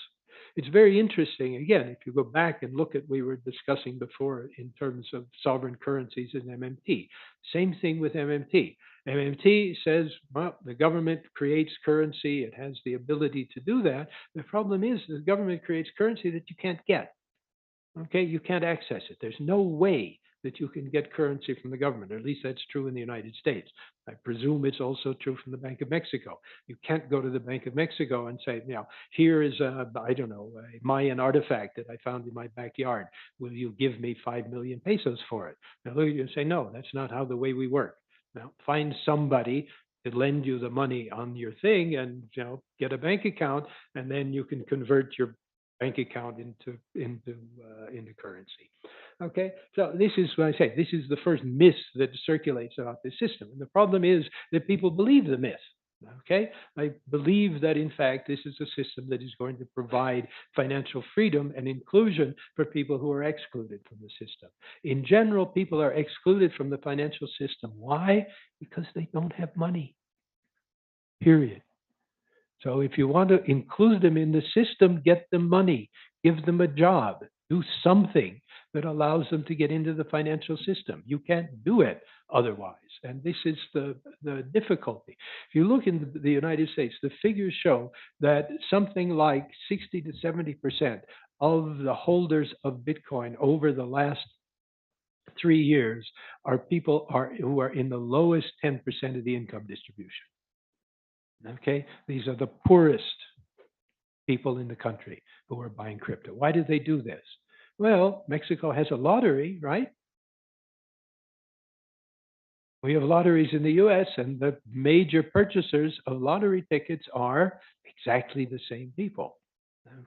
It's very interesting. Again, if you go back and look at what we were discussing before in terms of sovereign currencies and MMT, same thing with MMT. MMT says, well, the government creates currency. It has the ability to do that. The problem is the government creates currency that you can't get. Okay, you can't access it. There's no way that you can get currency from the government, or at least that's true in the United States. I presume it's also true from the Bank of Mexico. You can't go to the Bank of Mexico and say, now, here is I don't know, a Mayan artifact that I found in my backyard. Will you give me 5 million pesos for it? Now, you say, no, that's not how the way we work. Now, find somebody to lend you the money on your thing and get a bank account, and then you can convert your bank account into currency. Okay, so this is what I say. This is the first myth that circulates about this system, and the problem is that people believe the myth. Okay, I believe that in fact this is a system that is going to provide financial freedom and inclusion for people who are excluded from the system. In general, people are excluded from the financial system. Why? Because they don't have money. Period. So if you want to include them in the system, get them money, give them a job, do something that allows them to get into the financial system. You can't do it otherwise. And this is the difficulty. If you look in the United States, the figures show that something like 60 to 70% of the holders of Bitcoin over the last 3 years are people who are in the lowest 10% of the income distribution. Okay, these are the poorest people in the country who are buying crypto. Why do they do this? Well, Mexico has a lottery, right? We have lotteries in the US, and the major purchasers of lottery tickets are exactly the same people.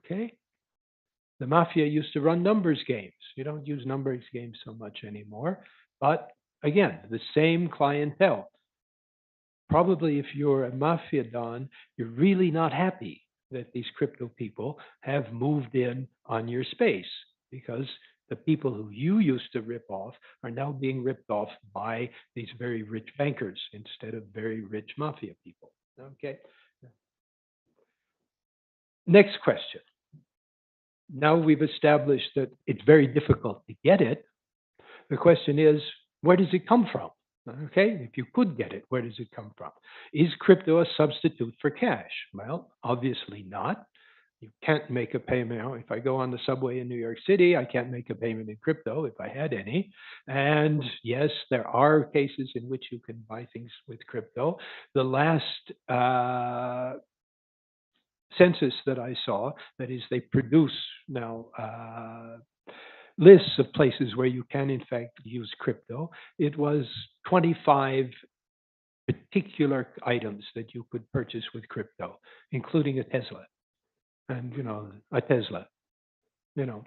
Okay? The mafia used to run numbers games. You don't use numbers games so much anymore. But again, the same clientele. Probably if you're a mafia don, you're really not happy that these crypto people have moved in on your space, because the people who you used to rip off are now being ripped off by these very rich bankers instead of very rich mafia people. Okay. Next question. Now we've established that it's very difficult to get it. The question is, where does it come from? Okay, if you could get it, where does it come from? Is crypto a substitute for cash? Well, obviously not. You can't make a payment. If I go on the subway in New York City, I can't make a payment in crypto if I had any. And yes, there are cases in which you can buy things with crypto. The last census that I saw, that is, they produce now lists of places where you can in fact use crypto. It was 25 particular items that you could purchase with crypto, including a Tesla. And a Tesla.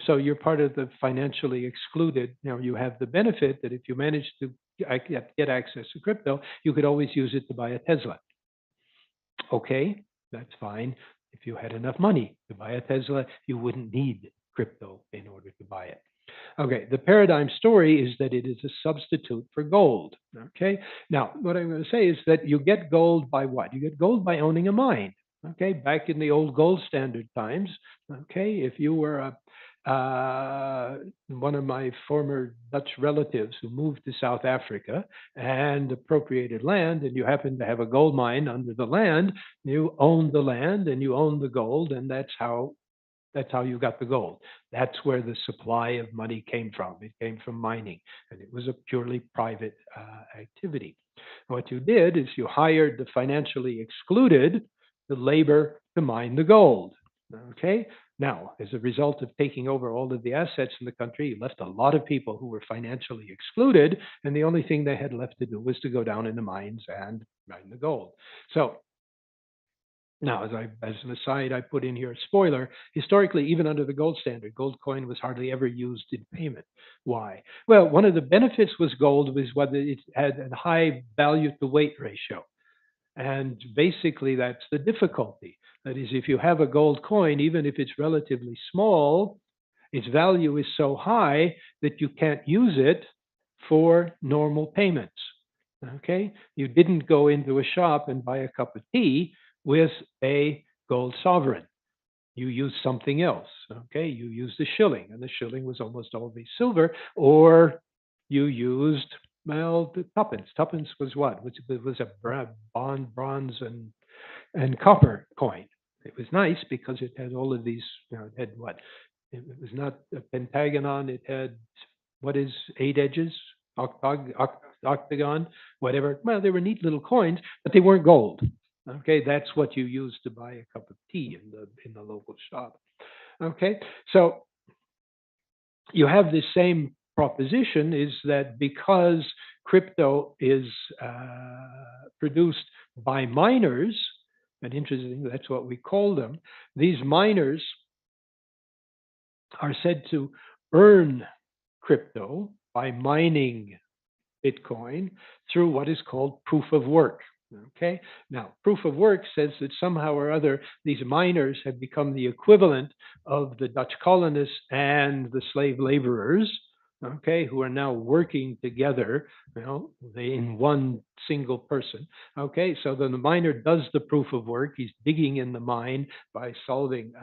So you're part of the financially excluded. Now you have the benefit that if you manage to get access to crypto, you could always use it to buy a Tesla. Okay, that's fine. If you had enough money to buy a Tesla, you wouldn't need crypto in order to buy it. Okay, the paradigm story is that it is a substitute for gold. Okay, now what I'm going to say is that you get gold by what? You get gold by owning a mine. Okay, back in the old gold standard times, okay, if you were one of my former Dutch relatives who moved to South Africa and appropriated land, and you happen to have a gold mine under the land, you owned the land and you owned the gold, and that's how you got the gold. That's where the supply of money came from. It came from mining, and it was a purely private activity. What you did is you hired the financially excluded to labor to mine the gold. Okay, Now, as a result of taking over all of the assets in the country, you left a lot of people who were financially excluded, and the only thing they had left to do was to go down in the mines and mine the gold. So now, as an aside, I put in here a spoiler. Historically, even under the gold standard, gold coin was hardly ever used in payment. Why? Well, one of the benefits was gold was whether it had a high value to weight ratio. And basically, that's the difficulty. That is, if you have a gold coin, even if it's relatively small, its value is so high that you can't use it for normal payments. Okay? You didn't go into a shop and buy a cup of tea with a gold sovereign. You used something else. Okay? You used a shilling, and the shilling was almost always silver, or you used, well, the tuppence. Tuppence was what? It was a bronze and copper coin. It was nice because it had all of these, it had what? It was not a pentagon. It had, what is 8 edges? Octagon, whatever. Well, they were neat little coins, but they weren't gold. Okay, that's what you use to buy a cup of tea in the local shop. Okay, so you have this same proposition, is that because crypto is produced by miners, and interestingly, that's what we call them, these miners are said to earn crypto by mining Bitcoin through what is called proof of work. Okay, now proof of work says that somehow or other these miners have become the equivalent of the Dutch colonists and the slave laborers, okay, who are now working together, in one single person. Okay, so then the miner does the proof of work. He's digging in the mine by solving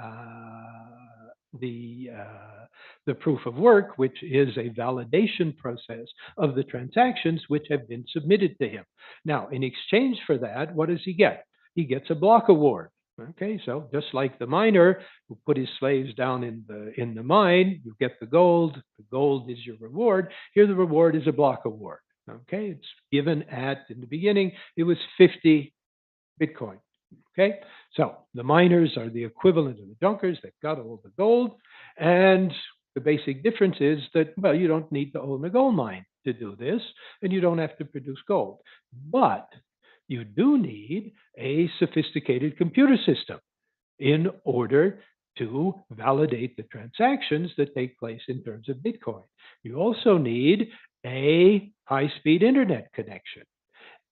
the proof of work, which is a validation process of the transactions which have been submitted to him. Now, in exchange for that, what does he get? He gets a block award. Okay, so just like the miner who put his slaves down in the mine, you get the gold. The gold is your reward. Here, the reward is a block award. Okay, it's given in the beginning, it was 50 Bitcoin. Okay, so the miners are the equivalent of the junkers. They've got all the gold, and the basic difference is that, well, you don't need to own a gold mine to do this, and you don't have to produce gold. But you do need a sophisticated computer system in order to validate the transactions that take place in terms of Bitcoin. You also need a high-speed internet connection,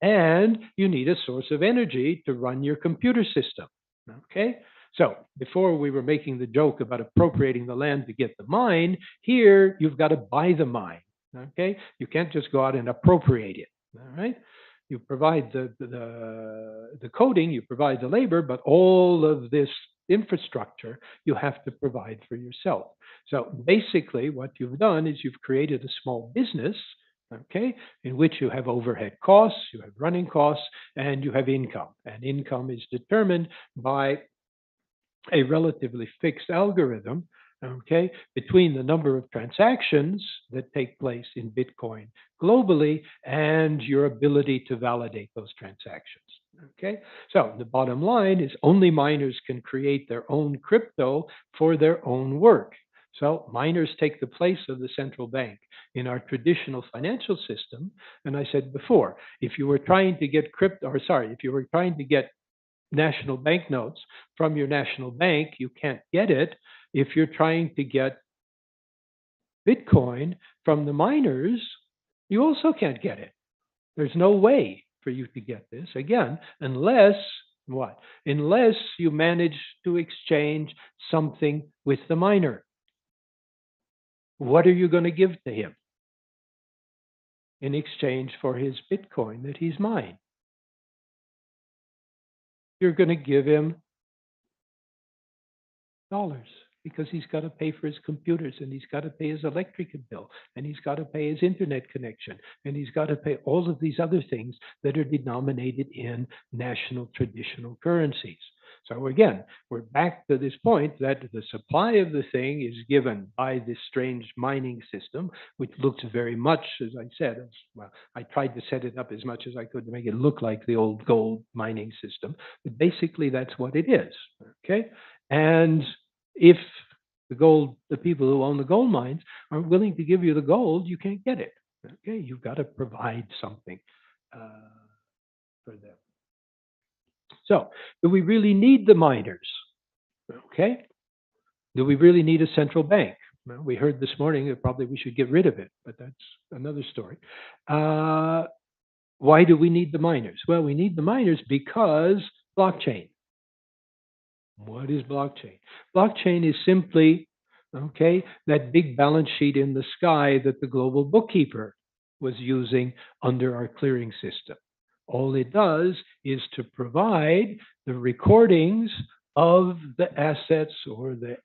and you need a source of energy to run your computer system. Okay, so before we were making the joke about appropriating the land to get the mine, here you've got to buy the mine. Okay, you can't just go out and appropriate it. All right, you provide the coding, you provide the labor, but all of this infrastructure you have to provide for yourself. So basically, what you've done is you've created a small business, okay, in which you have overhead costs, you have running costs, and you have income. And income is determined by a relatively fixed algorithm, okay, between the number of transactions that take place in Bitcoin globally and your ability to validate those transactions. Okay, so the bottom line is only miners can create their own crypto for their own work. So miners take the place of the central bank in our traditional financial system. And I said before, if you were trying to get if you were trying to get national banknotes from your national bank, you can't get it. If you're trying to get Bitcoin from the miners, you also can't get it. There's no way for you to get this, again, unless what? Unless you manage to exchange something with the miner. What are you going to give to him in exchange for his Bitcoin that he's mined? You're going to give him dollars, because he's got to pay for his computers, and he's got to pay his electric bill, and he's got to pay his internet connection, and he's got to pay all of these other things that are denominated in national traditional currencies. So again, we're back to this point that the supply of the thing is given by this strange mining system, which looks very much, as I said, I tried to set it up as much as I could to make it look like the old gold mining system, but basically that's what it is. Okay, and if the people who own the gold mines aren't willing to give you the gold, you can't get it. Okay, you've got to provide something for them. So, do we really need the miners? Okay. Do we really need a central bank? Well, we heard this morning that probably we should get rid of it, but that's another story. Why do we need the miners? Well, we need the miners because blockchain. What is blockchain? Blockchain is simply, okay, that big balance sheet in the sky that the global bookkeeper was using under our clearing system. All it does is to provide the recordings of the assets or the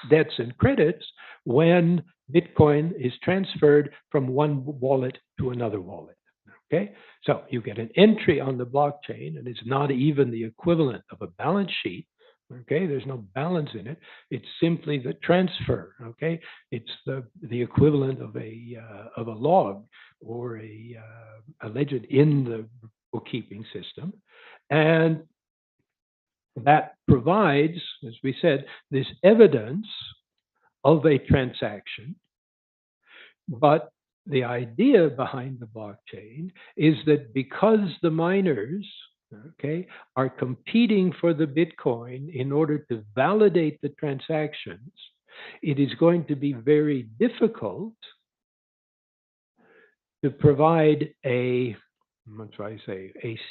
debts and credits when Bitcoin is transferred from one wallet to another wallet. Okay, so you get an entry on the blockchain, and it's not even the equivalent of a balance sheet. Okay, there's no balance in it. It's simply the transfer. Okay, it's the equivalent of a log or a ledger in the bookkeeping system, and that provides, as we said, this evidence of a transaction. But the idea behind the blockchain is that because the miners, okay, are competing for the Bitcoin in order to validate the transactions, it is going to be very difficult to provide a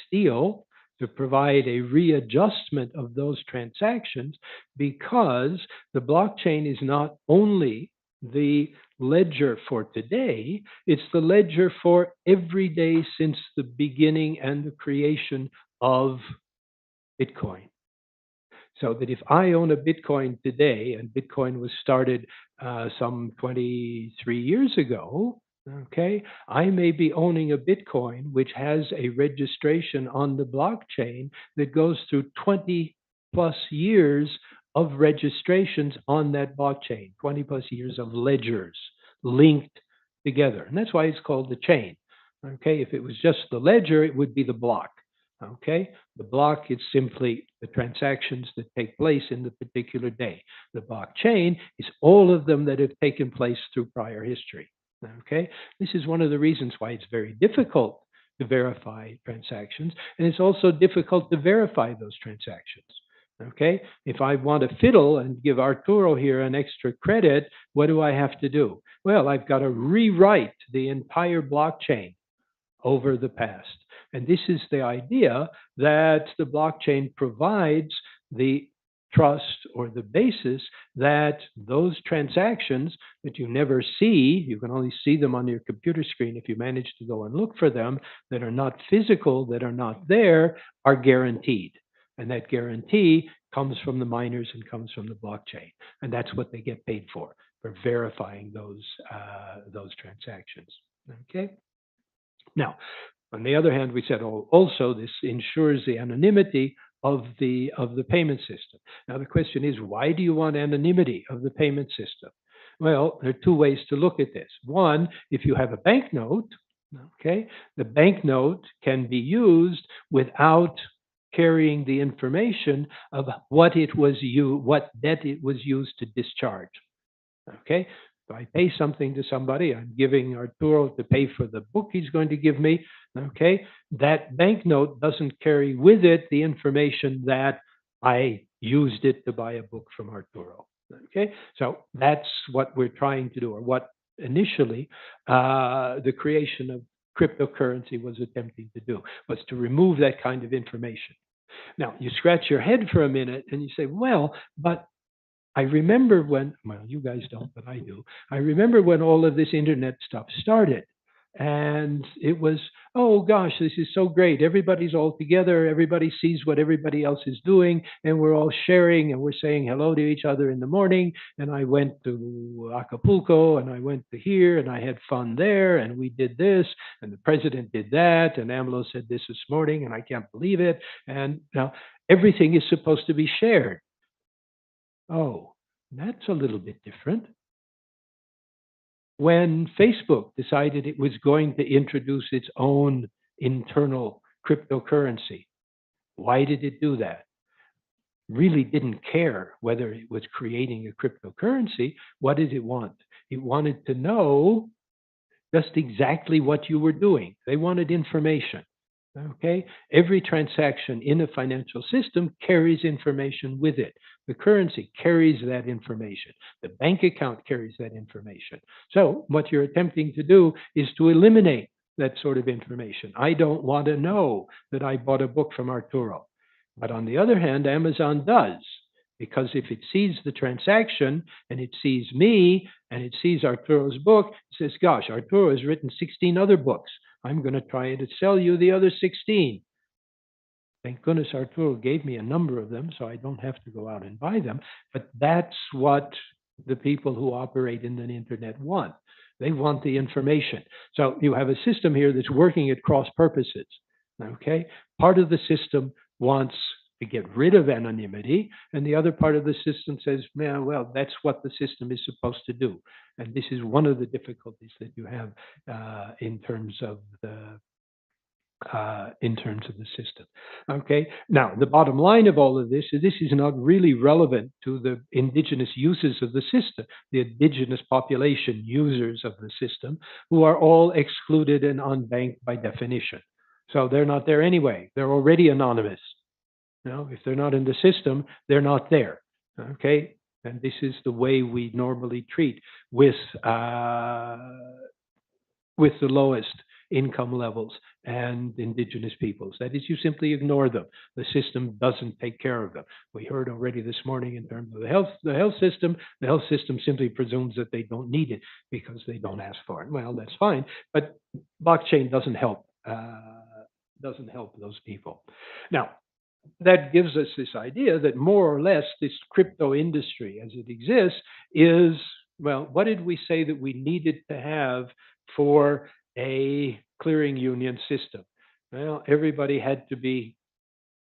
steal, to provide a readjustment of those transactions, because the blockchain is not only the ledger for today, it's the ledger for every day since the beginning and the creation of Bitcoin. So that if I own a Bitcoin today, and Bitcoin was started some 23 years ago, okay, I may be owning a Bitcoin which has a registration on the blockchain that goes through 20 plus years of registrations on that blockchain, 20 plus years of ledgers linked together. And that's why it's called the chain. Okay, if it was just the ledger, it would be the block. Okay, the block is simply the transactions that take place in the particular day. The blockchain is all of them that have taken place through prior history. Okay, this is one of the reasons why it's very difficult to verify transactions, and it's also difficult to verify those transactions. Okay, if I want to fiddle and give Arturo here an extra credit, what do I have to do? Well, I've got to rewrite the entire blockchain over the past. And this is the idea that the blockchain provides the trust or the basis that those transactions that you never see, you can only see them on your computer screen if you manage to go and look for them, that are not physical, that are not there, are guaranteed. And that guarantee comes from the miners and comes from the blockchain. And that's what they get paid for verifying those transactions. Okay. Now, on the other hand, we said also this ensures the anonymity of the payment system. Now, the question is, why do you want anonymity of the payment system? Well, there are two ways to look at this. One, if you have a banknote, okay, the banknote can be used without carrying the information of what debt it was used to discharge. Okay, if I pay something to somebody, I'm giving Arturo to pay for the book he's going to give me. Okay, that banknote doesn't carry with it the information that I used it to buy a book from Arturo. Okay, so that's what we're trying to do, or what initially the creation of cryptocurrency was attempting to do, was to remove that kind of information. Now, you scratch your head for a minute and you say, well, but I remember when, well, you guys don't, but I do. I remember when all of this internet stuff started. And it was, oh gosh, this is so great. Everybody's all together. Everybody sees what everybody else is doing. And we're all sharing and we're saying hello to each other in the morning. And I went to Acapulco and I went to here and I had fun there. And we did this. And the president did that. And AMLO said this morning. And I can't believe it. And now everything is supposed to be shared. Oh, that's a little bit different. When Facebook decided it was going to introduce its own internal cryptocurrency, why did it do that? really didn't care whether it was creating a cryptocurrency. What did it want? It wanted to know just exactly what you were doing. They wanted information. Okay, every transaction in a financial system carries information with it. The currency carries that information. The bank account carries that information. So what you're attempting to do is to eliminate that sort of information. I don't want to know that I bought a book from Arturo. But on the other hand, Amazon does, because if it sees the transaction and it sees me and it sees Arturo's book, it says, gosh, Arturo has written 16 other books. I'm going to try to sell you the other 16. Thank goodness Arturo gave me a number of them, so I don't have to go out and buy them. But that's what the people who operate in the internet want. They want the information. So you have a system here that's working at cross purposes. Okay, part of the system wants to get rid of anonymity, and the other part of the system says, "Man, well, that's what the system is supposed to do." And this is one of the difficulties that you have in terms of the system. Okay. Now, the bottom line of all of this is not really relevant to the indigenous uses of the system, the indigenous population users of the system, who are all excluded and unbanked by definition. So they're not there anyway. They're already anonymous. If they're not in the system, they're not there. Okay. And this is the way we normally treat with the lowest income levels and indigenous peoples. That is, you simply ignore them. The system doesn't take care of them. We heard already this morning in terms of the health system. The health system simply presumes that they don't need it because they don't ask for it. Well, that's fine, but blockchain doesn't help those people. Now, that gives us this idea that more or less this crypto industry as it exists is, well, what did we say that we needed to have for a clearing union system? Well, everybody had to be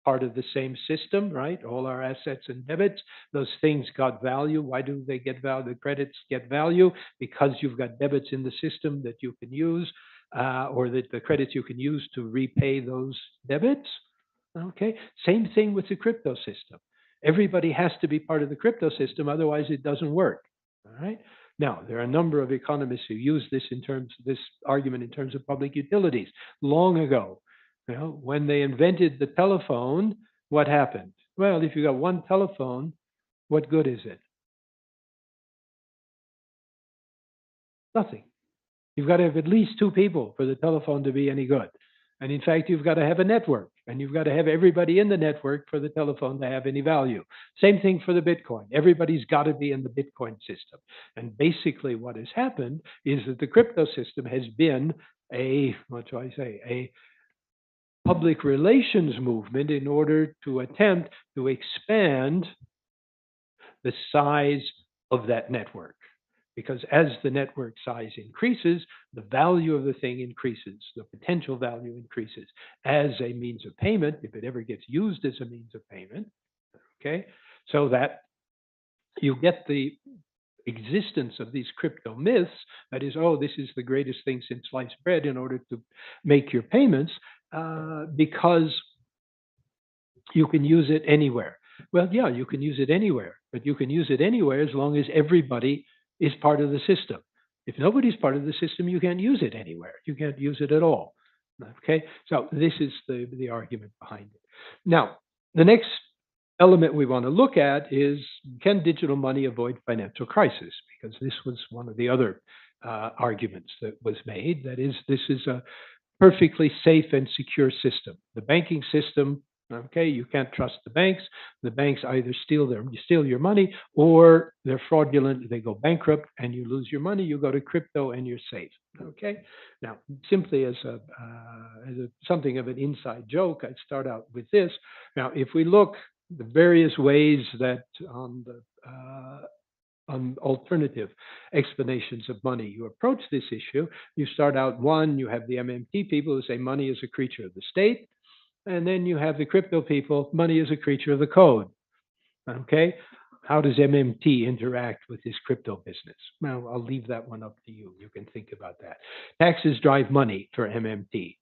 part of the same system, right? All our assets and debits, those things got value. Why do they get value? The credits get value because you've got debits in the system that you can use, or that the credits you can use to repay those debits. Okay, same thing with the crypto system. Everybody has to be part of the crypto system, otherwise it doesn't work. All right. Now, there are a number of economists who use this argument in terms of public utilities. Long ago, when they invented the telephone, what happened? Well, if you got one telephone, what good is it? Nothing. You've got to have at least two people for the telephone to be any good. And in fact, you've got to have a network, and you've got to have everybody in the network for the telephone to have any value. Same thing for the Bitcoin. Everybody's got to be in the Bitcoin system. And basically what has happened is that the crypto system has been a public relations movement in order to attempt to expand the size of that network. Because as the network size increases, the value of the thing increases, the potential value increases as a means of payment, if it ever gets used as a means of payment. Okay, so that you get the existence of these crypto myths, that is, oh, this is the greatest thing since sliced bread in order to make your payments, because you can use it anywhere. Well, yeah, you can use it anywhere, but you can use it anywhere as long as everybody is part of the system. If nobody's part of the system, you can't use it anywhere. You can't use it at all. Okay, so this is the argument behind it. Now, the next element we want to look at is, can digital money avoid financial crisis? Because this was one of the other arguments that was made. That is, this is a perfectly safe and secure system. The banking system, okay, you can't trust the banks. The banks either steal your money, or they're fraudulent. They go bankrupt and you lose your money. You go to crypto and you're safe. Okay. Now, simply as something of an inside joke, I'd start out with this. Now, if we look the various ways that on alternative explanations of money you approach this issue, you start out, one, you have the MMT people who say money is a creature of the state. And then you have the crypto people, money is a creature of the code. Okay, how does MMT interact with this crypto business? Well, I'll leave that one up to you. You can think about that. Taxes drive money for MMT.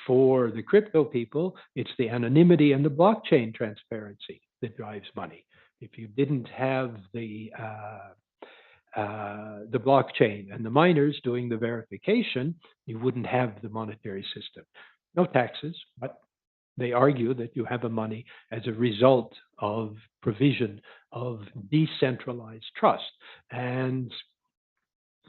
For the crypto people, it's the anonymity and the blockchain transparency that drives money. If you didn't have the blockchain and the miners doing the verification, you wouldn't have the monetary system. No taxes, but they argue that you have a money as a result of provision of decentralized trust. And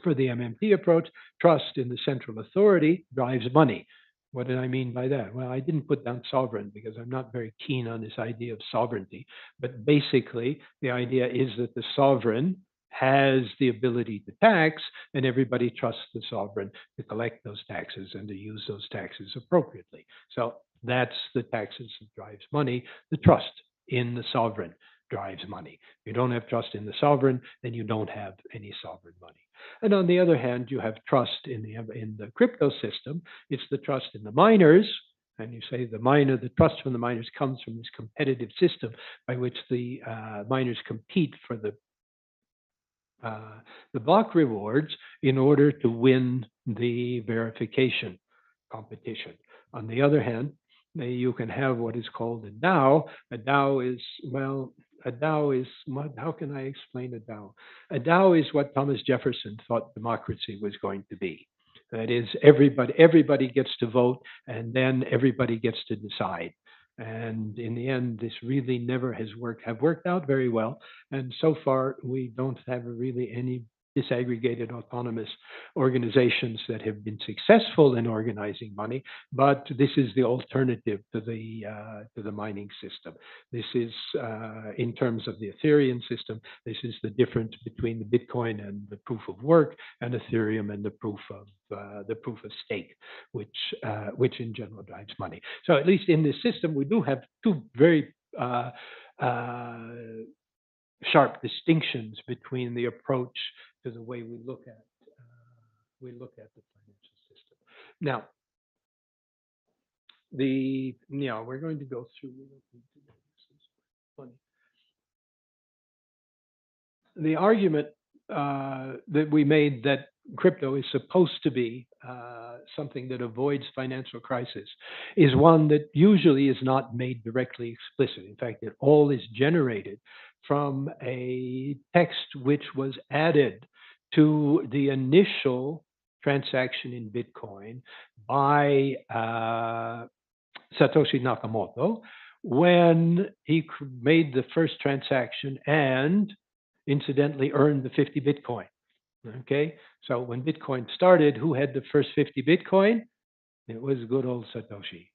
for the MMT approach, trust in the central authority drives money. What did I mean by that? Well, I didn't put down sovereign because I'm not very keen on this idea of sovereignty. But basically, the idea is that the sovereign has the ability to tax, and everybody trusts the sovereign to collect those taxes and to use those taxes appropriately. So that's the taxes that drives money. The trust in the sovereign drives money. If you don't have trust in the sovereign, then you don't have any sovereign money. And on the other hand, you have trust in the crypto system. It's the trust in the miners. And you say the trust from the miners comes from this competitive system by which the miners compete for the block rewards in order to win the verification competition. On the other hand, you can have what is called a DAO. A DAO is, well, a DAO is, how can I explain a DAO? A DAO is what Thomas Jefferson thought democracy was going to be. That is, everybody gets to vote, and then everybody gets to decide. And in the end, this really never have worked out very well. And so far, we don't have really any disaggregated autonomous organizations that have been successful in organizing money, but this is the alternative to the mining system. This is, in terms of the Ethereum system, this is the difference between the Bitcoin and the proof of work, and Ethereum and the proof of stake, which in general drives money. So at least in this system, we do have two very sharp distinctions between the approach to the way we look at the financial system. Now, we're going to go through the argument that we made that crypto is supposed to be something that avoids financial crisis is one that usually is not made directly explicit. In fact, it all is generated from a text which was added to the initial transaction in Bitcoin by Satoshi Nakamoto when he made the first transaction and incidentally earned the 50 Bitcoin. Okay, so when Bitcoin started, who had the first 50 Bitcoin? It was good old Satoshi.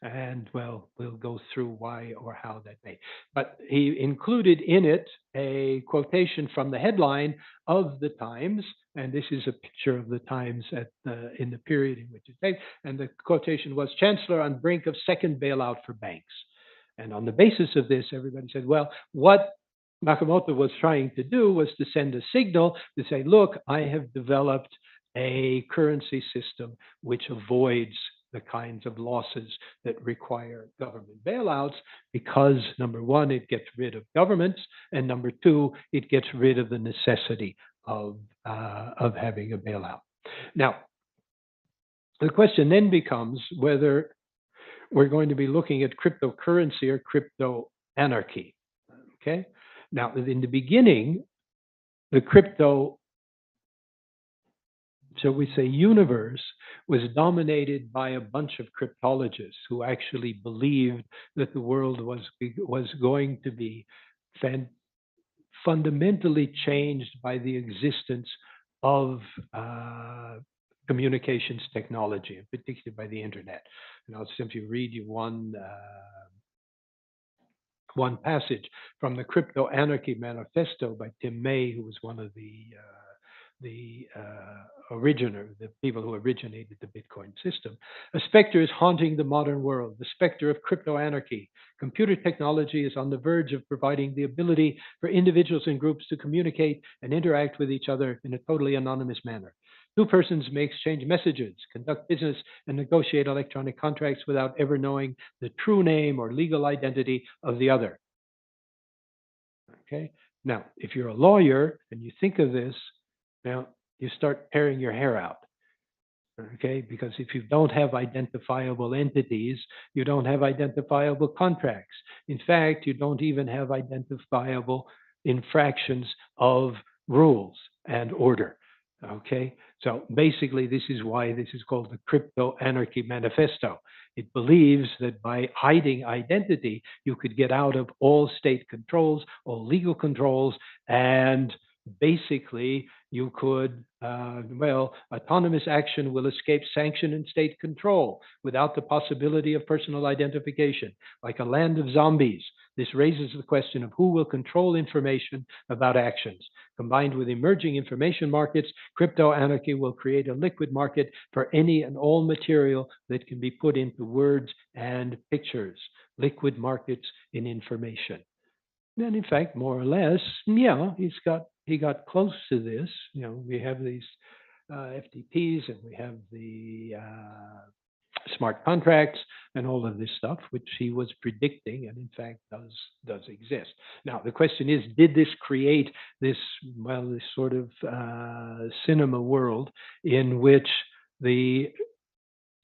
And well, we'll go through why or how that may. But he included in it a quotation from the headline of the Times, and this is a picture of the Times in the period in which it came. And the quotation was, "Chancellor on brink of second bailout for banks." And on the basis of this, everybody said, well, what Nakamoto was trying to do was to send a signal to say, look, I have developed a currency system which avoids the kinds of losses that require government bailouts because, number one, it gets rid of governments, and number two, it gets rid of the necessity of having a bailout. Now, the question then becomes whether we're going to be looking at cryptocurrency or crypto anarchy. Okay. Now, in the beginning, the crypto, shall we say, universe was dominated by a bunch of cryptologists who actually believed that the world was going to be fundamentally changed by the existence of communications technology, and particularly by the internet. And I'll simply read you one passage from the Crypto Anarchy Manifesto by Tim May, who was one of the people who originated the Bitcoin system. A specter is haunting the modern world, the specter of crypto anarchy. Computer technology is on the verge of providing the ability for individuals and groups to communicate and interact with each other in a totally anonymous manner. Two persons may exchange messages, conduct business, and negotiate electronic contracts without ever knowing the true name or legal identity of the other. Okay. Now, if you're a lawyer and you think of this, now you start tearing your hair out. Okay, because if you don't have identifiable entities, you don't have identifiable contracts. In fact, you don't even have identifiable infractions of rules and order. Okay, so basically, this is why this is called the Crypto Anarchy Manifesto. It believes that by hiding identity, you could get out of all state controls, all legal controls, and basically you could, autonomous action will escape sanction and state control without the possibility of personal identification. Like a land of zombies, this raises the question of who will control information about actions. Combined with emerging information markets, crypto anarchy will create a liquid market for any and all material that can be put into words and pictures. Liquid markets in information. And in fact, more or less, yeah, he got close to this. You know, we have these FTPs and we have the smart contracts and all of this stuff, which he was predicting, and in fact does exist. Now the question is, did this create this this sort of cinema world in which the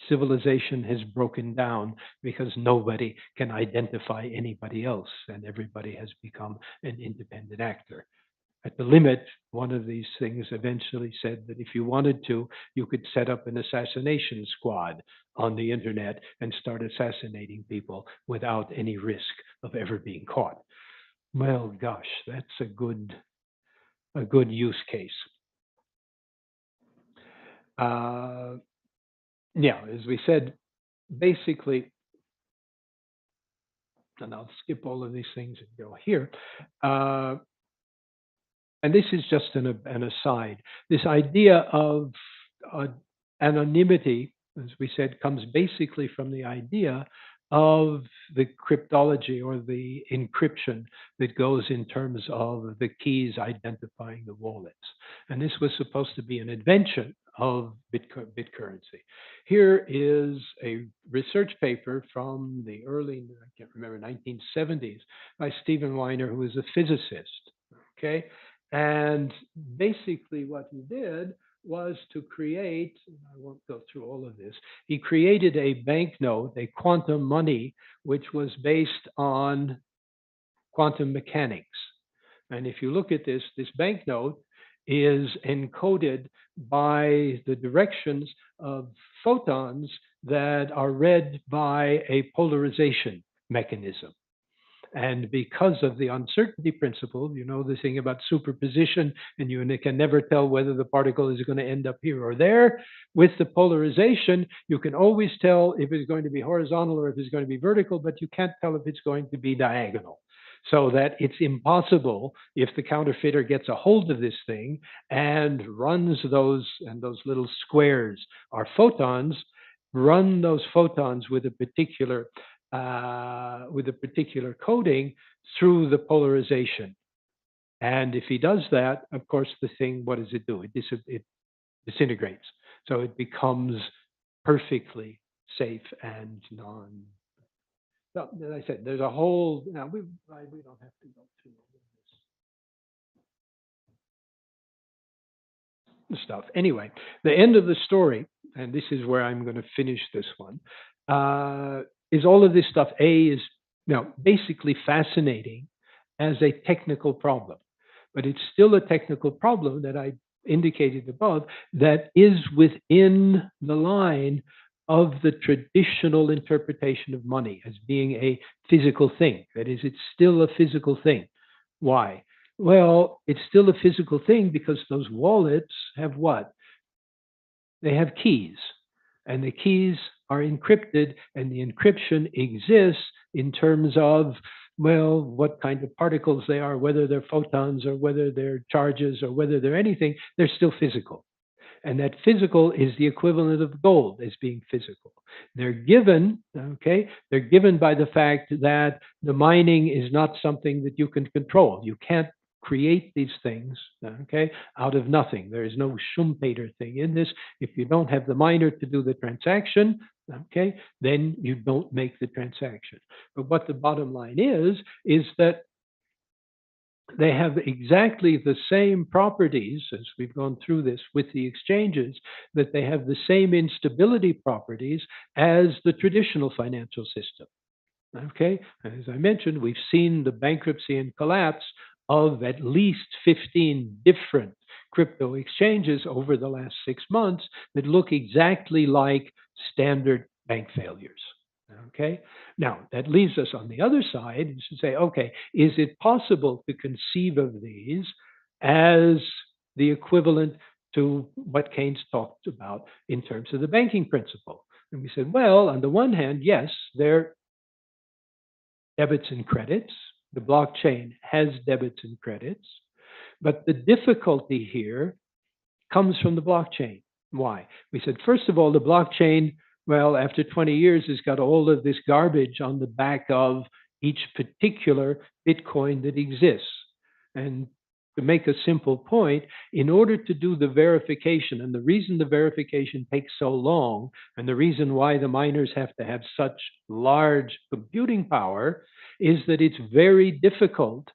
civilization has broken down because nobody can identify anybody else and everybody has become an independent actor? At the limit, one of these things eventually said that if you wanted to, you could set up an assassination squad on the internet and start assassinating people without any risk of ever being caught. Well, gosh, that's a good use case. Yeah, as we said, basically, and I'll skip all of these things and go here. And this is just an aside. This idea of anonymity, as we said, comes basically from the idea of the cryptology or the encryption that goes in terms of the keys identifying the wallets. And this was supposed to be an invention of BitCurrency. Here is a research paper from the early, I can't remember, 1970s by Stephen Weiner, who is a physicist. Okay. And basically what he did was to create, I won't go through all of this, he created a banknote, a quantum money, which was based on quantum mechanics. And if you look at this banknote is encoded by the directions of photons that are read by a polarization mechanism. And because of the uncertainty principle, you know, the thing about superposition, and you can never tell whether the particle is going to end up here or there. With the polarization, you can always tell if it's going to be horizontal or if it's going to be vertical, but you can't tell if it's going to be diagonal. So that it's impossible if the counterfeiter gets a hold of this thing and runs those, and those little squares are photons, run those photons with a particular coding through the polarization. And if he does that, of course, the thing, what does it do? It disintegrates. So it becomes perfectly safe and non. So, as I said, there's a whole. Now we don't have to go through all this stuff. Anyway, the end of the story, and this is where I'm going to finish this one. Is all of this stuff, is basically fascinating as a technical problem, but it's still a technical problem that I indicated above that is within the line of the traditional interpretation of money as being a physical thing. That is, it's still a physical thing. Why? Well, it's still a physical thing because those wallets have what? They have keys, and the keys are encrypted, and the encryption exists in terms of, well, what kind of particles they are, whether they're photons or whether they're charges or whether they're anything, they're still physical. And that physical is the equivalent of gold as being physical. They're given, okay, they're given by the fact that the mining is not something that you can control. You can't create these things, okay, out of nothing. There is no Schumpeter thing in this. If you don't have the miner to do the transaction, okay, then you don't make the transaction. But what the bottom line is that they have exactly the same properties, as we've gone through this with the exchanges, that they have the same instability properties as the traditional financial system. Okay, as I mentioned, we've seen the bankruptcy and collapse of at least 15 different crypto exchanges over the last 6 months that look exactly like standard bank failures. Okay, now that leaves us on the other side is to say, okay, is it possible to conceive of these as the equivalent to what Keynes talked about in terms of the banking principle? And we said, well, on the one hand, yes, they're debits and credits. The blockchain has debits and credits, but the difficulty here comes from the blockchain. Why? We said, first of all, the blockchain, well, after 20 years, has got all of this garbage on the back of each particular Bitcoin that exists. And to make a simple point, in order to do the verification, and the reason the verification takes so long, and the reason why the miners have to have such large computing power, is that it's very difficult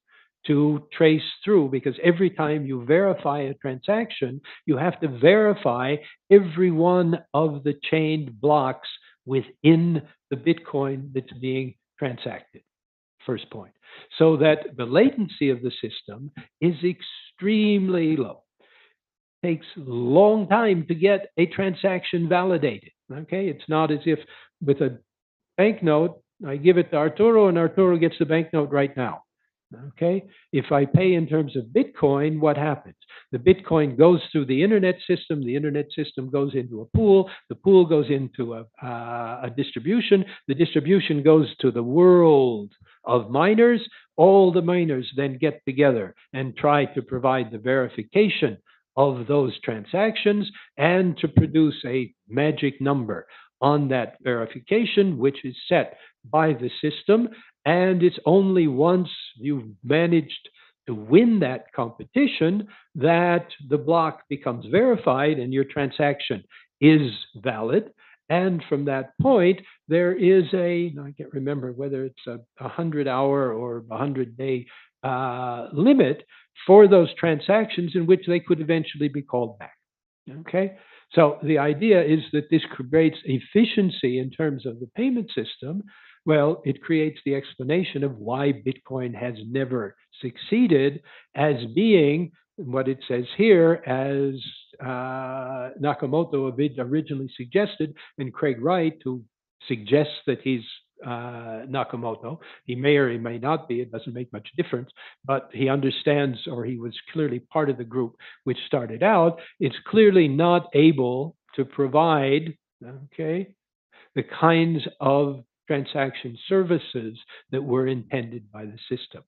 to trace through, because every time you verify a transaction, you have to verify every one of the chained blocks within the Bitcoin that's being transacted. First point. So that the latency of the system is extremely low. Takes a long time to get a transaction validated. Okay, it's not as if with a banknote, I give it to Arturo and Arturo gets the banknote right now. Okay, if I pay in terms of Bitcoin, what happens? The Bitcoin goes through the internet system goes into a pool, the pool goes into a distribution, the distribution goes to the world of miners. All the miners then get together and try to provide the verification of those transactions and to produce a magic number on that verification, which is set by the system. And it's only once you've managed to win that competition that the block becomes verified and your transaction is valid. And from that point, there is I can't remember whether it's a 100-hour or 100-day limit for those transactions in which they could eventually be called back. Okay, so the idea is that this creates efficiency in terms of the payment system. Well, it creates the explanation of why Bitcoin has never succeeded as being what it says here, as Nakamoto originally suggested, and Craig Wright, who suggests that he's Nakamoto. He may or he may not be, it doesn't make much difference, but he understands, or he was clearly part of the group which started out. It's clearly not able to provide, okay, the kinds of transaction services that were intended by the system.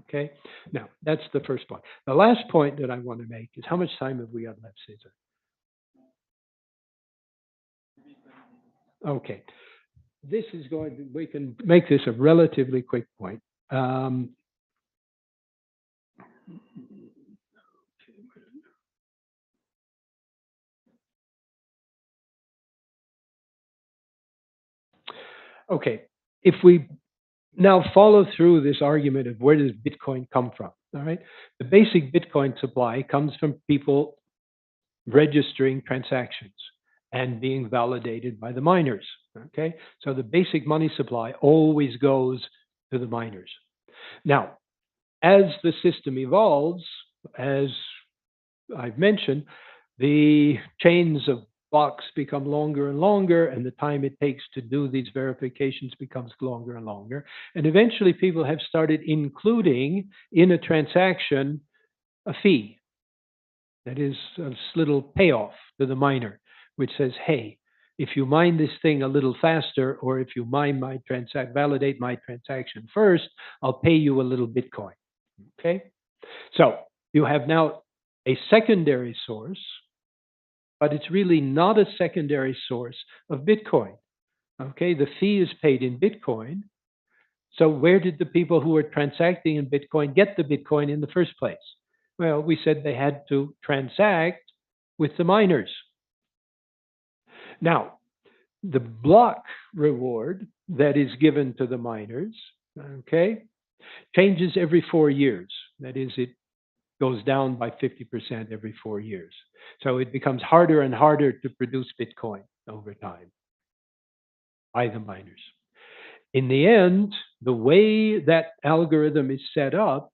Okay, now that's the first point. The last point that I want to make is how much time have we got left, Cesar? Okay, this is going to, we can make this a relatively quick point. Okay, if we now follow through this argument of where does Bitcoin come from, all right? The basic Bitcoin supply comes from people registering transactions and being validated by the miners, okay? So the basic money supply always goes to the miners. Now, as the system evolves, as I've mentioned, the chains of blocks become longer and longer, and the time it takes to do these verifications becomes longer and longer. And eventually, people have started including in a transaction a fee. That is a little payoff to the miner, which says, hey, if you mine this thing a little faster, or if you validate my transaction first, I'll pay you a little Bitcoin. Okay? So you have now a secondary source, but it's really not a secondary source of Bitcoin. Okay, the fee is paid in Bitcoin. So where did the people who are transacting in Bitcoin get the Bitcoin in the first place? Well, we said they had to transact with the miners. Now, the block reward that is given to the miners, okay, changes every 4 years. That is, it goes down by 50% every 4 years. So it becomes harder and harder to produce Bitcoin over time by the miners. In the end, the way that algorithm is set up,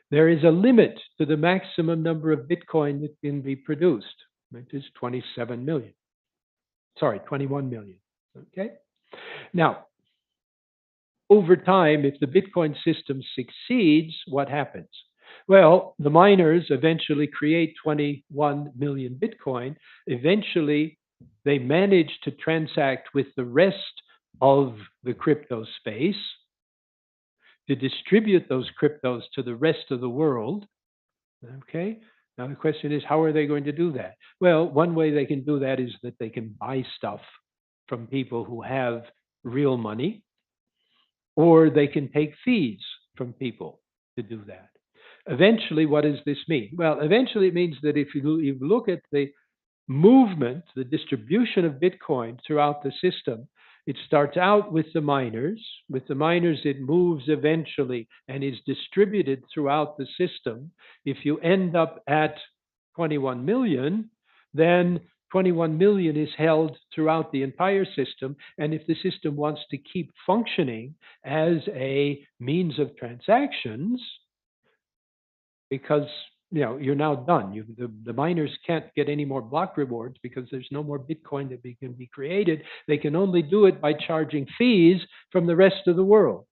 there is a limit to the maximum number of Bitcoin that can be produced, which is 27 million. Sorry, 21 million. Okay. Now, over time, if the Bitcoin system succeeds, what happens? Well, the miners eventually create 21 million Bitcoin. Eventually, they manage to transact with the rest of the crypto space to distribute those cryptos to the rest of the world. Okay. Now, the question is, how are they going to do that? Well, one way they can do that is that they can buy stuff from people who have real money, or they can take fees from people to do that. Eventually, what does this mean? Well, eventually it means that if you look at the movement, the distribution of Bitcoin throughout the system, it starts out with the miners. With the miners, it moves eventually and is distributed throughout the system. If you end up at 21 million, then 21 million is held throughout the entire system. And if the system wants to keep functioning as a means of transactions, because you're now done. The miners can't get any more block rewards because there's no more Bitcoin that can be created. They can only do it by charging fees from the rest of the world.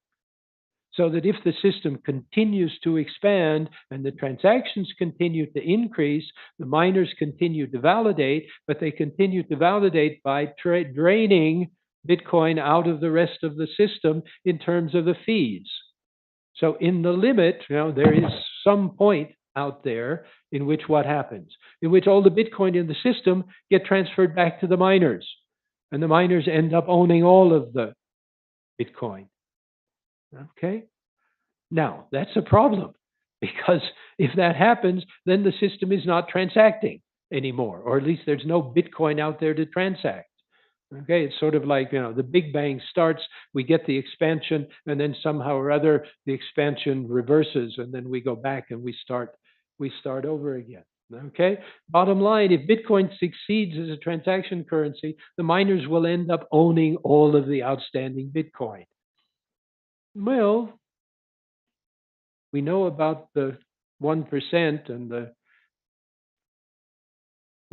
So that if the system continues to expand and the transactions continue to increase, the miners continue to validate, but they continue to validate by draining Bitcoin out of the rest of the system in terms of the fees. So in the limit, there is some point out there in which what happens? In which all the Bitcoin in the system get transferred back to the miners. And the miners end up owning all of the Bitcoin. Okay? Now, that's a problem. Because if that happens, then the system is not transacting anymore. Or at least there's no Bitcoin out there to transact. Okay, it's sort of like, the Big Bang starts, we get the expansion, and then somehow or other the expansion reverses, and then we go back and we start over again. Okay, bottom line, if Bitcoin succeeds as a transaction currency, the miners will end up owning all of the outstanding Bitcoin. Well, we know about the 1% and the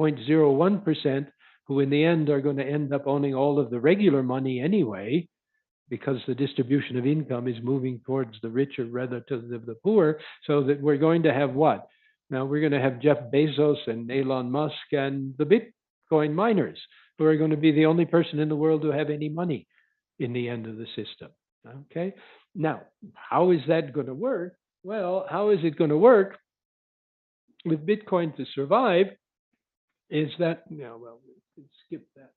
0.01%, who in the end are going to end up owning all of the regular money anyway, because the distribution of income is moving towards the richer rather than the poor, so that we're going to have what? Now we're going to have Jeff Bezos and Elon Musk and the Bitcoin miners, who are going to be the only person in the world who have any money in the end of the system. Okay. Now, how is that going to work? Well, how is it going to work with Bitcoin to survive? Is that, skip that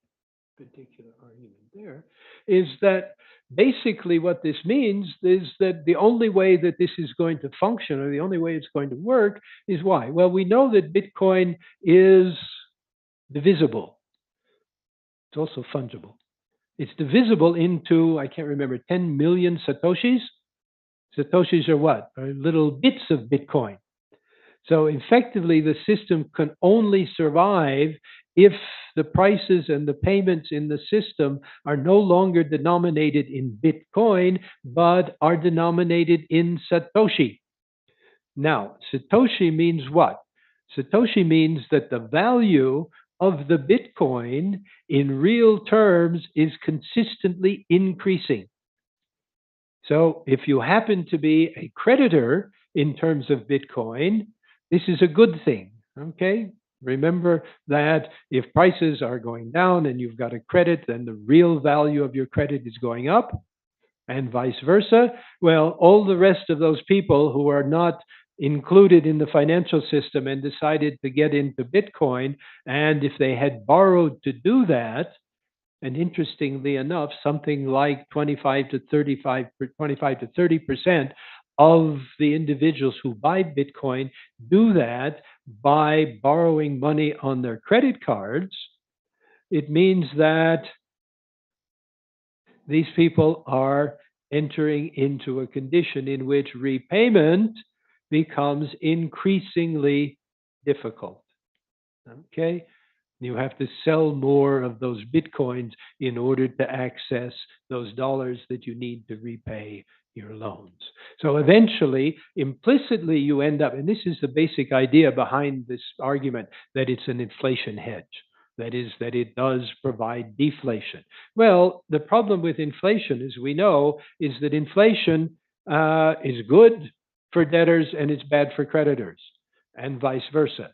particular argument there, is that basically what this means is that the only way that this is going to function, or the only way it's going to work, is why? Well, we know that Bitcoin is divisible. It's also fungible. It's divisible into, I can't remember, 10 million Satoshis. Satoshis are what? Are little bits of Bitcoin. So effectively, the system can only survive if the prices and the payments in the system are no longer denominated in Bitcoin, but are denominated in Satoshi. Now, Satoshi means what? Satoshi means that the value of the Bitcoin in real terms is consistently increasing. So if you happen to be a creditor in terms of Bitcoin, this is a good thing, okay? Remember that if prices are going down and you've got a credit, then the real value of your credit is going up, and vice versa. Well, all the rest of those people who are not included in the financial system and decided to get into Bitcoin, and if they had borrowed to do that, and interestingly enough, something like 25 to 30% of the individuals who buy Bitcoin do that by borrowing money on their credit cards. It means that these people are entering into a condition in which repayment becomes increasingly difficult. Okay? You have to sell more of those Bitcoins in order to access those dollars that you need to repay your loans. So eventually, implicitly, you end up, and this is the basic idea behind this argument, that it's an inflation hedge. That is, that it does provide deflation. Well, the problem with inflation, as we know, is that inflation is good for debtors and it's bad for creditors, and vice versa.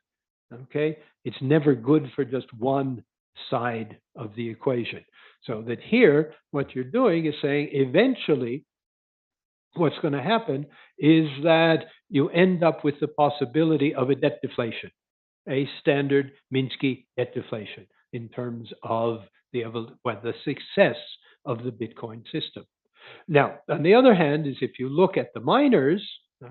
Okay? It's never good for just one side of the equation. So that here, what you're doing is saying eventually what's going to happen is that you end up with the possibility of a debt deflation, a standard Minsky debt deflation in terms of the success of the Bitcoin system. Now, on the other hand, is if you look at the miners,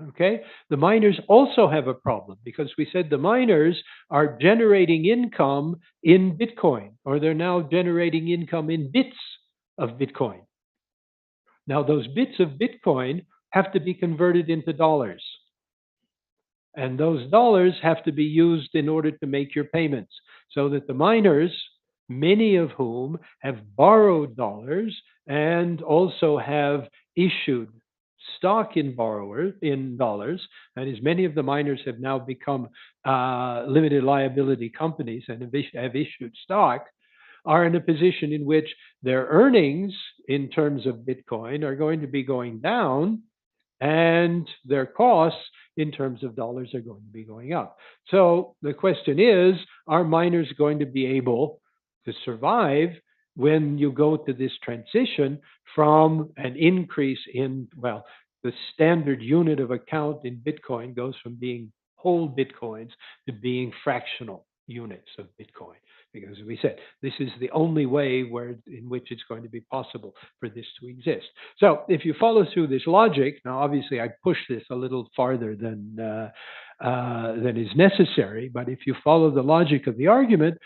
okay, the miners also have a problem because we said the miners are generating income in Bitcoin, or they're now generating income in bits of Bitcoin. Now, those bits of Bitcoin have to be converted into dollars. And those dollars have to be used in order to make your payments. So that the miners, many of whom have borrowed dollars and also have issued stock in dollars, that is, many of the miners have now become limited liability companies and have issued stock, are in a position in which their earnings in terms of Bitcoin are going to be going down and their costs in terms of dollars are going to be going up. So the question is, are miners going to be able to survive when you go to this transition from an increase in, well, the standard unit of account in Bitcoin goes from being whole Bitcoins to being fractional units of Bitcoin? Because we said this is the only way in which it's going to be possible for this to exist. So if you follow through this logic, now obviously I push this a little farther than is necessary, but if you follow the logic of the argument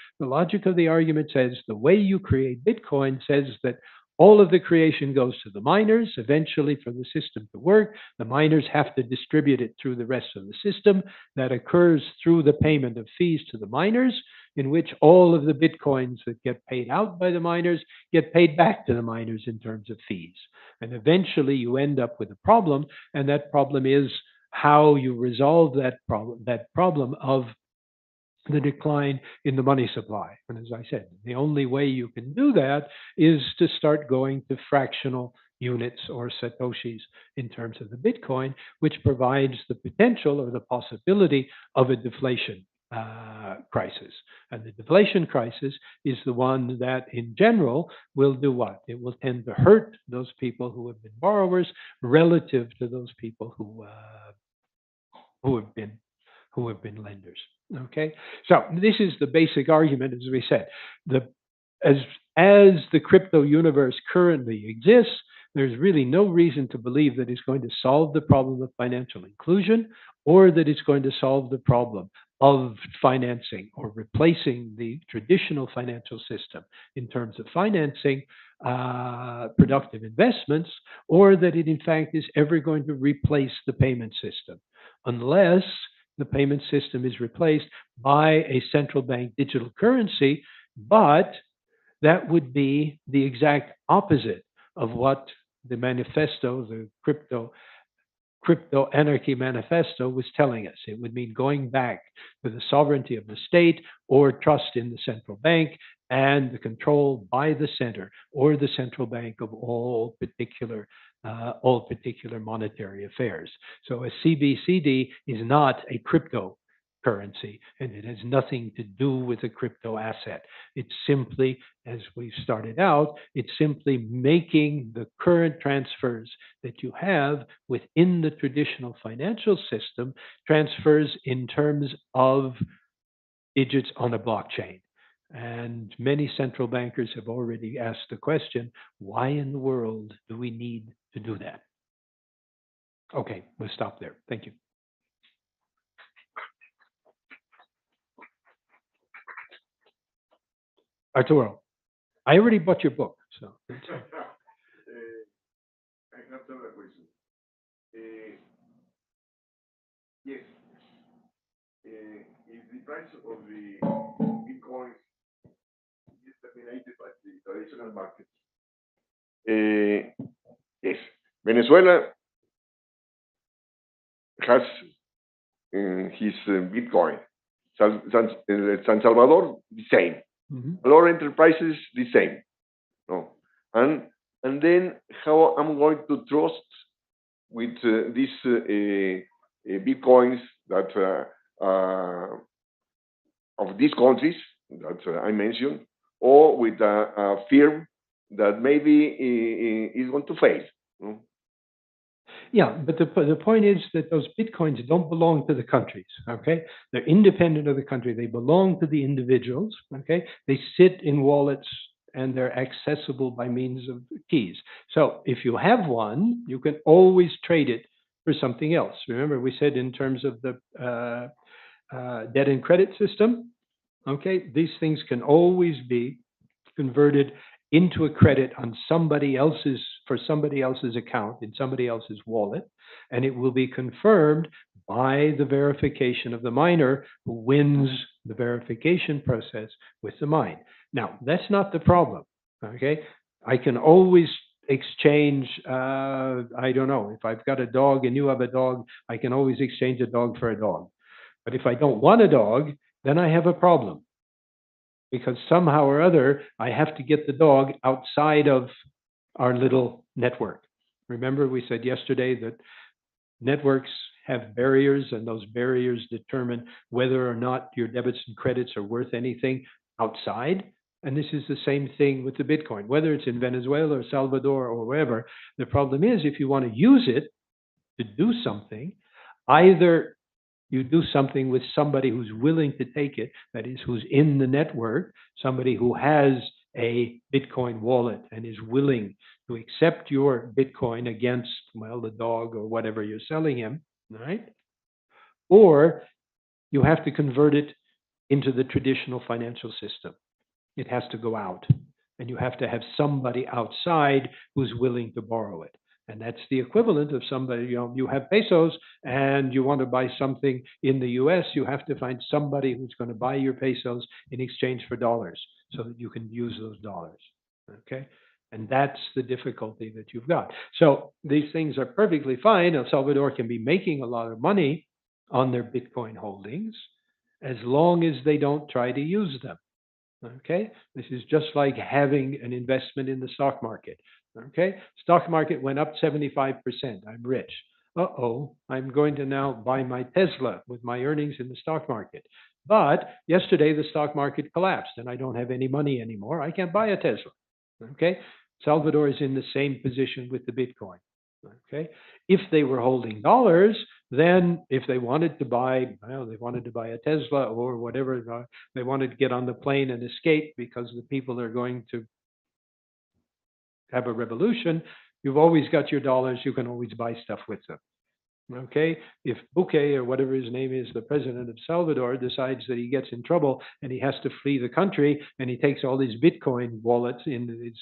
says the way you create Bitcoin says that all of the creation goes to the miners. Eventually, for the system to work, the miners have to distribute it through the rest of the system. That occurs through the payment of fees to the miners, in which all of the Bitcoins that get paid out by the miners get paid back to the miners in terms of fees. And eventually, you end up with a problem, and that problem is how you resolve that problem of the decline in the money supply. And as I said, the only way you can do that is to start going to fractional units or satoshis in terms of the Bitcoin, which provides the potential or the possibility of a deflation crisis. And the deflation crisis is the one that in general will do what? It will tend to hurt those people who have been borrowers relative to those people who have been lenders. Okay, so this is the basic argument, as we said. As the crypto universe currently exists, there's really no reason to believe that it's going to solve the problem of financial inclusion, or that it's going to solve the problem of financing or replacing the traditional financial system in terms of financing productive investments, or that it in fact is ever going to replace the payment system, unless the payment system is replaced by a central bank digital currency. But that would be the exact opposite of what the manifesto, the crypto anarchy manifesto, was telling us. It would mean going back to the sovereignty of the state, or trust in the central bank and the control by the center or the central bank of all particular monetary affairs. So a CBCD is not a cryptocurrency, and it has nothing to do with a crypto asset. It's simply, as we started out, it's simply making the current transfers that you have within the traditional financial system transfers in terms of digits on a blockchain. And many central bankers have already asked the question, why in the world do we need to do that? Okay, we'll stop there. Thank you. Arturo, I already bought your book, so. I have several questions. price of the Bitcoin is determined by the traditional markets. Yes, Venezuela has his Bitcoin. San Salvador, the same. Valor Enterprises, the same. No, and then how I'm going to trust with these Bitcoins that of these countries that I mentioned, or with a firm that maybe is going to fail. No? Yeah, but the point is that those Bitcoins don't belong to the countries, okay? They're independent of the country. They belong to the individuals, okay? They sit in wallets and they're accessible by means of keys. So if you have one, you can always trade it for something else. Remember, we said in terms of the debt and credit system, okay, these things can always be converted into a credit on somebody else's, for somebody else's account in somebody else's wallet, and it will be confirmed by the verification of the miner who wins the verification process with the mine. Now, that's not the problem, okay? I can always exchange, I don't know, if I've got a dog and you have a dog, I can always exchange a dog for a dog. But if I don't want a dog, then I have a problem. Because somehow or other, I have to get the dog outside of our little network. Remember, we said yesterday that networks have barriers, and those barriers determine whether or not your debits and credits are worth anything outside. And this is the same thing with the Bitcoin, whether it's in Venezuela or Salvador or wherever. The problem is, if you want to use it to do something, either you do something with somebody who's willing to take it, that is, who's in the network, somebody who has a Bitcoin wallet and is willing to accept your Bitcoin against, well, the dog or whatever you're selling him, right? Or you have to convert it into the traditional financial system. It has to go out, and you have to have somebody outside who's willing to borrow it. And that's the equivalent of somebody, you have pesos and you want to buy something in the US, you have to find somebody who's going to buy your pesos in exchange for dollars so that you can use those dollars. Okay? And that's the difficulty that you've got. So these things are perfectly fine. El Salvador can be making a lot of money on their Bitcoin holdings as long as they don't try to use them. Okay, this is just like having an investment in the stock market. Okay, stock market went up 75%. I'm rich. Uh-oh, I'm going to now buy my Tesla with my earnings in the stock market. But yesterday the stock market collapsed and I don't have any money anymore. I can't buy a Tesla. Okay, Salvador is in the same position with the Bitcoin. Okay, if they were holding dollars, then if they wanted to buy, well, they wanted to buy a Tesla or whatever, they wanted to get on the plane and escape because the people are going to have a revolution, you've always got your dollars, you can always buy stuff with them. Okay, if Bukele or whatever his name is, the president of Salvador, decides that he gets in trouble and he has to flee the country and he takes all these Bitcoin wallets in his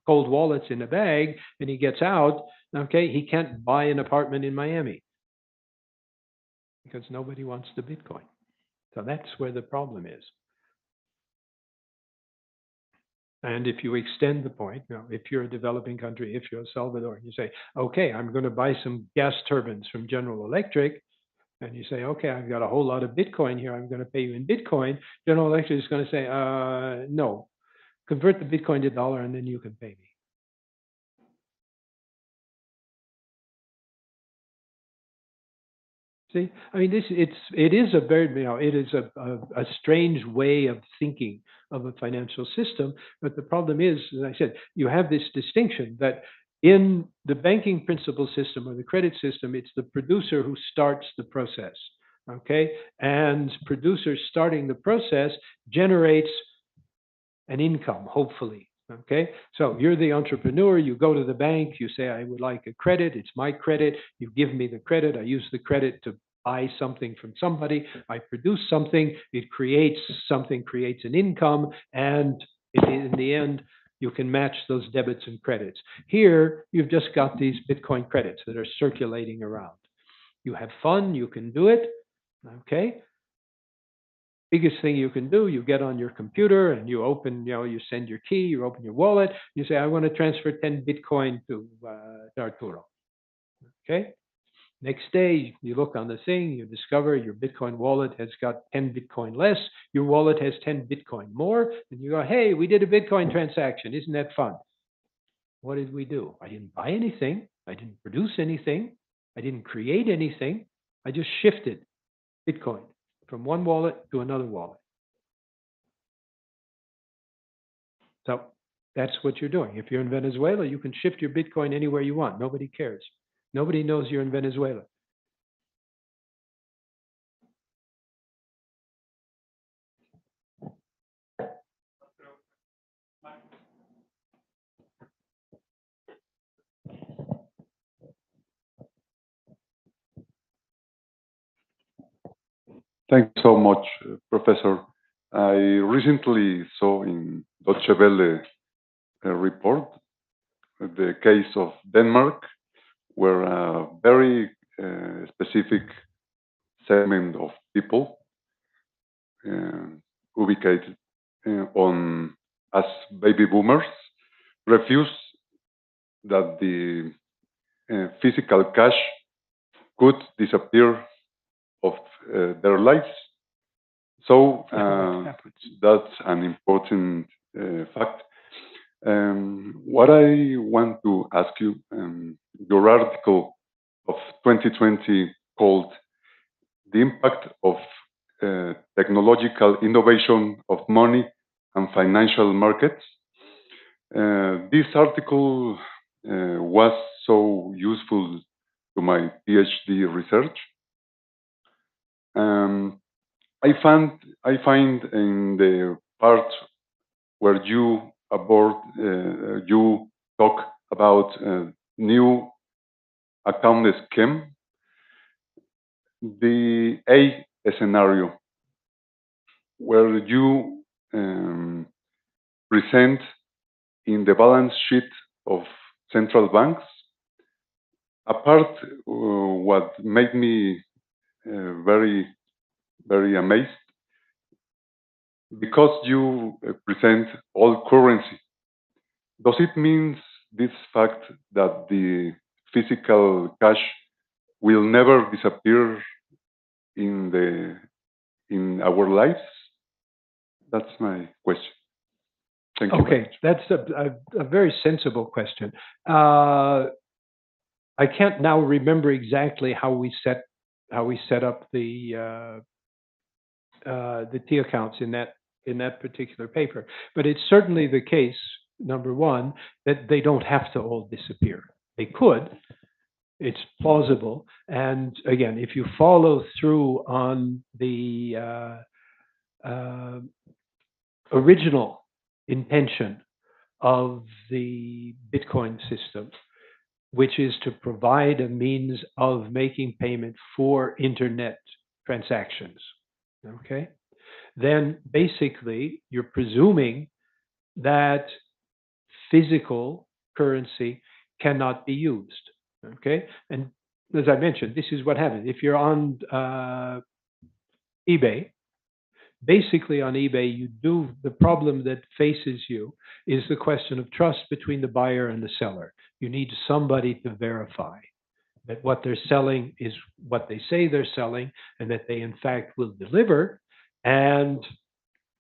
cold wallets in a bag and he gets out, okay, he can't buy an apartment in Miami because nobody wants the Bitcoin. So that's where the problem is. And if you extend the point, if you're a developing country, if you're El Salvador, you say, okay, I'm going to buy some gas turbines from General Electric, and you say, okay, I've got a whole lot of Bitcoin here, I'm going to pay you in Bitcoin, General Electric is going to say, no, convert the Bitcoin to dollar and then you can pay me. See, I mean, it is a very, it is a strange way of thinking of a financial system. But the problem is, as I said, you have this distinction that in the banking principal system or the credit system, it's the producer who starts the process. Okay, and producer starting the process generates an income, hopefully. Okay, so you're the entrepreneur, you go to the bank, you say, I would like a credit, it's my credit, you give me the credit, I use the credit to buy something from somebody, I produce something, it creates something, creates an income, and in the end, you can match those debits and credits. Here, you've just got these Bitcoin credits that are circulating around. You have fun, you can do it, okay? biggest thing you can do, you get on your computer and you open, you send your key, you open your wallet, you say, I want to transfer 10 Bitcoin to Arturo. Okay. Next day, you look on the thing, you discover your Bitcoin wallet has got 10 Bitcoin less, your wallet has 10 Bitcoin more, and you go, hey, we did a Bitcoin transaction. Isn't that fun? What did we do? I didn't buy anything. I didn't produce anything. I didn't create anything. I just shifted Bitcoin from one wallet to another wallet. So that's what you're doing. If you're in Venezuela, you can shift your Bitcoin anywhere you want. Nobody cares. Nobody knows you're in Venezuela. Thank you so much, Professor. I recently saw in Deutsche Welle a report, the case of Denmark, where a very specific segment of people ubicated on as baby boomers refuse that the physical cash could disappear of their lives. So that's an important fact. What I want to ask you, your article of 2020 called "The Impact of Technological Innovation of Money and Financial Markets." This article was so useful to my PhD research. I find in the part where you you talk about new account scheme, the A scenario, where you present in the balance sheet of central banks a part what made me very amazed, because you present all currency. Does it mean this fact that the physical cash will never disappear in our lives? That's my question. Thank you. Okay, that's a very sensible question. I can't now remember exactly how we set up the T accounts in that particular paper, but it's certainly the case, number one, that they don't have to all disappear. They could. It's plausible. And again, if you follow through on the original intention of the Bitcoin system, which is to provide a means of making payment for internet transactions, okay, then basically you're presuming that physical currency cannot be used, okay? And as I mentioned, this is what happens. If you're on eBay, basically on eBay, the problem that faces you is the question of trust between the buyer and the seller. You need somebody to verify that what they're selling is what they say they're selling, and that they in fact will deliver, and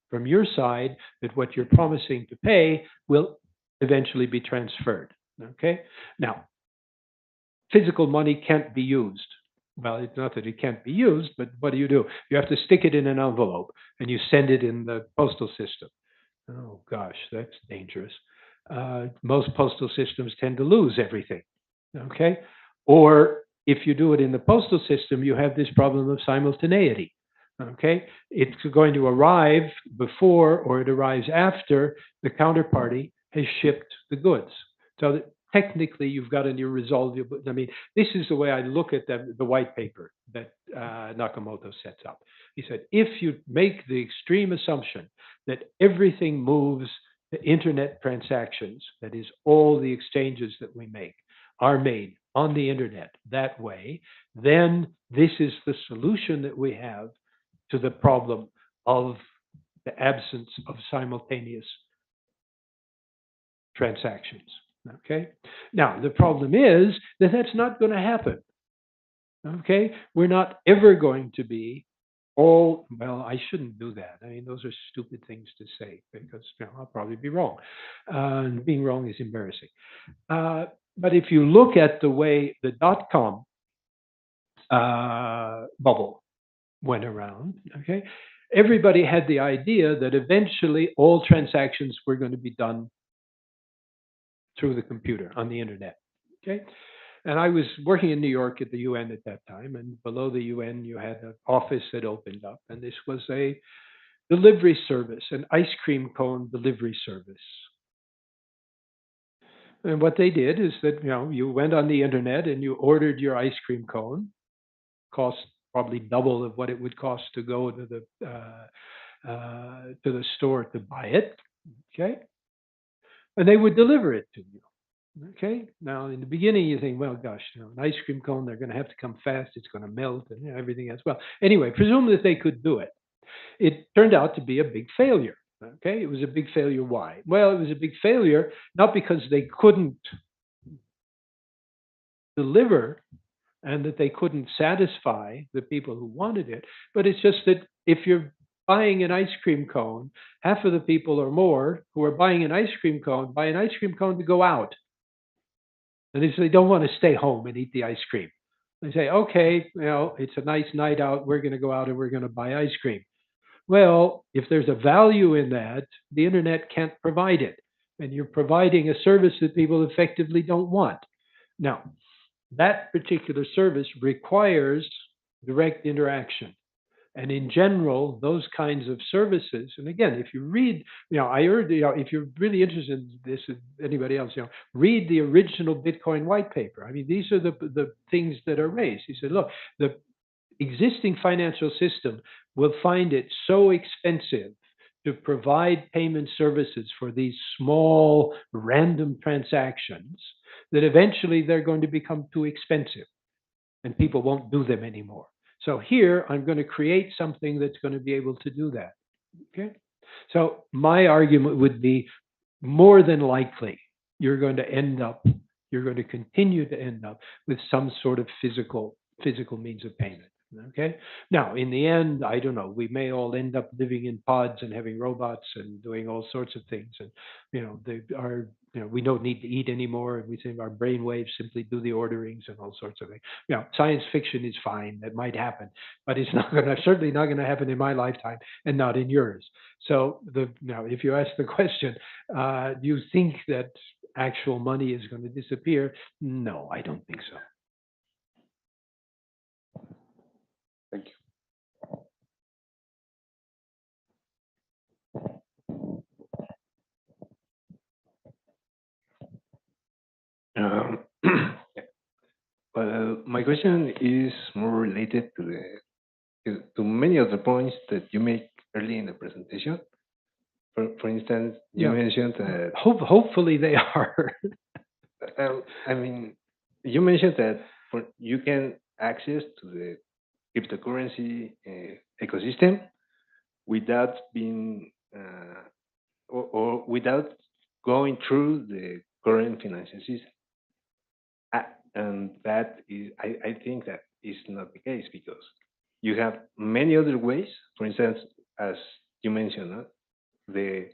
from your side, that what you're promising to pay will eventually be transferred. Okay? Now, physical money can't be used. Well, it's not that it can't be used, but what do? You have to stick it in an envelope and you send it in the postal system. Oh gosh, that's dangerous. Most postal systems tend to lose everything. Okay? Or if you do it in the postal system, you have this problem of simultaneity. Okay? It's going to arrive before or it arrives after the counterparty has shipped the goods. So that technically you've got a new resolve. I mean, this is the way I look at the white paper that Nakamoto sets up. He said, if you make the extreme assumption that everything moves to internet transactions, that is, all the exchanges that we make are made on the internet that way, then this is the solution that we have to the problem of the absence of simultaneous transactions. Okay. Now, the problem is that that's not going to happen. Okay. We're not ever going to be all, well, I shouldn't do that. I mean, those are stupid things to say because I'll probably be wrong. And being wrong is embarrassing. But if you look at the way the dot-com bubble went around, okay, everybody had the idea that eventually all transactions were going to be done through the computer on the internet. Okay. And I was working in New York at the UN at that time, and below the UN, you had an office that opened up, and this was a delivery service, an ice cream cone delivery service. And what they did is that you went on the internet and you ordered your ice cream cone, cost probably double of what it would cost to go to the store to buy it. Okay, and they would deliver it to you. Okay. Now, in the beginning, you think, well, gosh, an ice cream cone, they're going to have to come fast. It's going to melt and everything else. Well, anyway, presume that they could do it. It turned out to be a big failure. Okay. It was a big failure. Why? Well, it was a big failure, not because they couldn't deliver and that they couldn't satisfy the people who wanted it, but it's just that if you're buying an ice cream cone, half of the people or more who are buying an ice cream cone buy an ice cream cone to go out. And they don't want to stay home and eat the ice cream. They say, okay, it's a nice night out. We're going to go out and we're going to buy ice cream. Well, if there's a value in that, the internet can't provide it. And you're providing a service that people effectively don't want. Now, that particular service requires direct interaction. And in general, those kinds of services, and again, if you read, I heard, if you're really interested in this, anybody else, read the original Bitcoin white paper. I mean, these are the things that are raised. He said, look, the existing financial system will find it so expensive to provide payment services for these small random transactions that eventually they're going to become too expensive and people won't do them anymore. So here, I'm going to create something that's going to be able to do that. Okay. So my argument would be more than likely, you're going to continue to end up with some sort of physical means of payment. Okay. Now, in the end, I don't know. We may all end up living in pods and having robots and doing all sorts of things. And we don't need to eat anymore. We think our brain waves simply do the orderings and all sorts of things. Science fiction is fine. That might happen, but it's certainly not going to happen in my lifetime and not in yours. So if you ask the question, do you think that actual money is going to disappear? No, I don't think so. Thank you. Well, my question is more related to many of the points that you make early in the presentation. For instance, you mentioned that hopefully they are. I mean, you mentioned that you can access to the cryptocurrency ecosystem without being or without going through the current financial system. And that is, I think that is not the case because you have many other ways. For instance, as you mentioned, the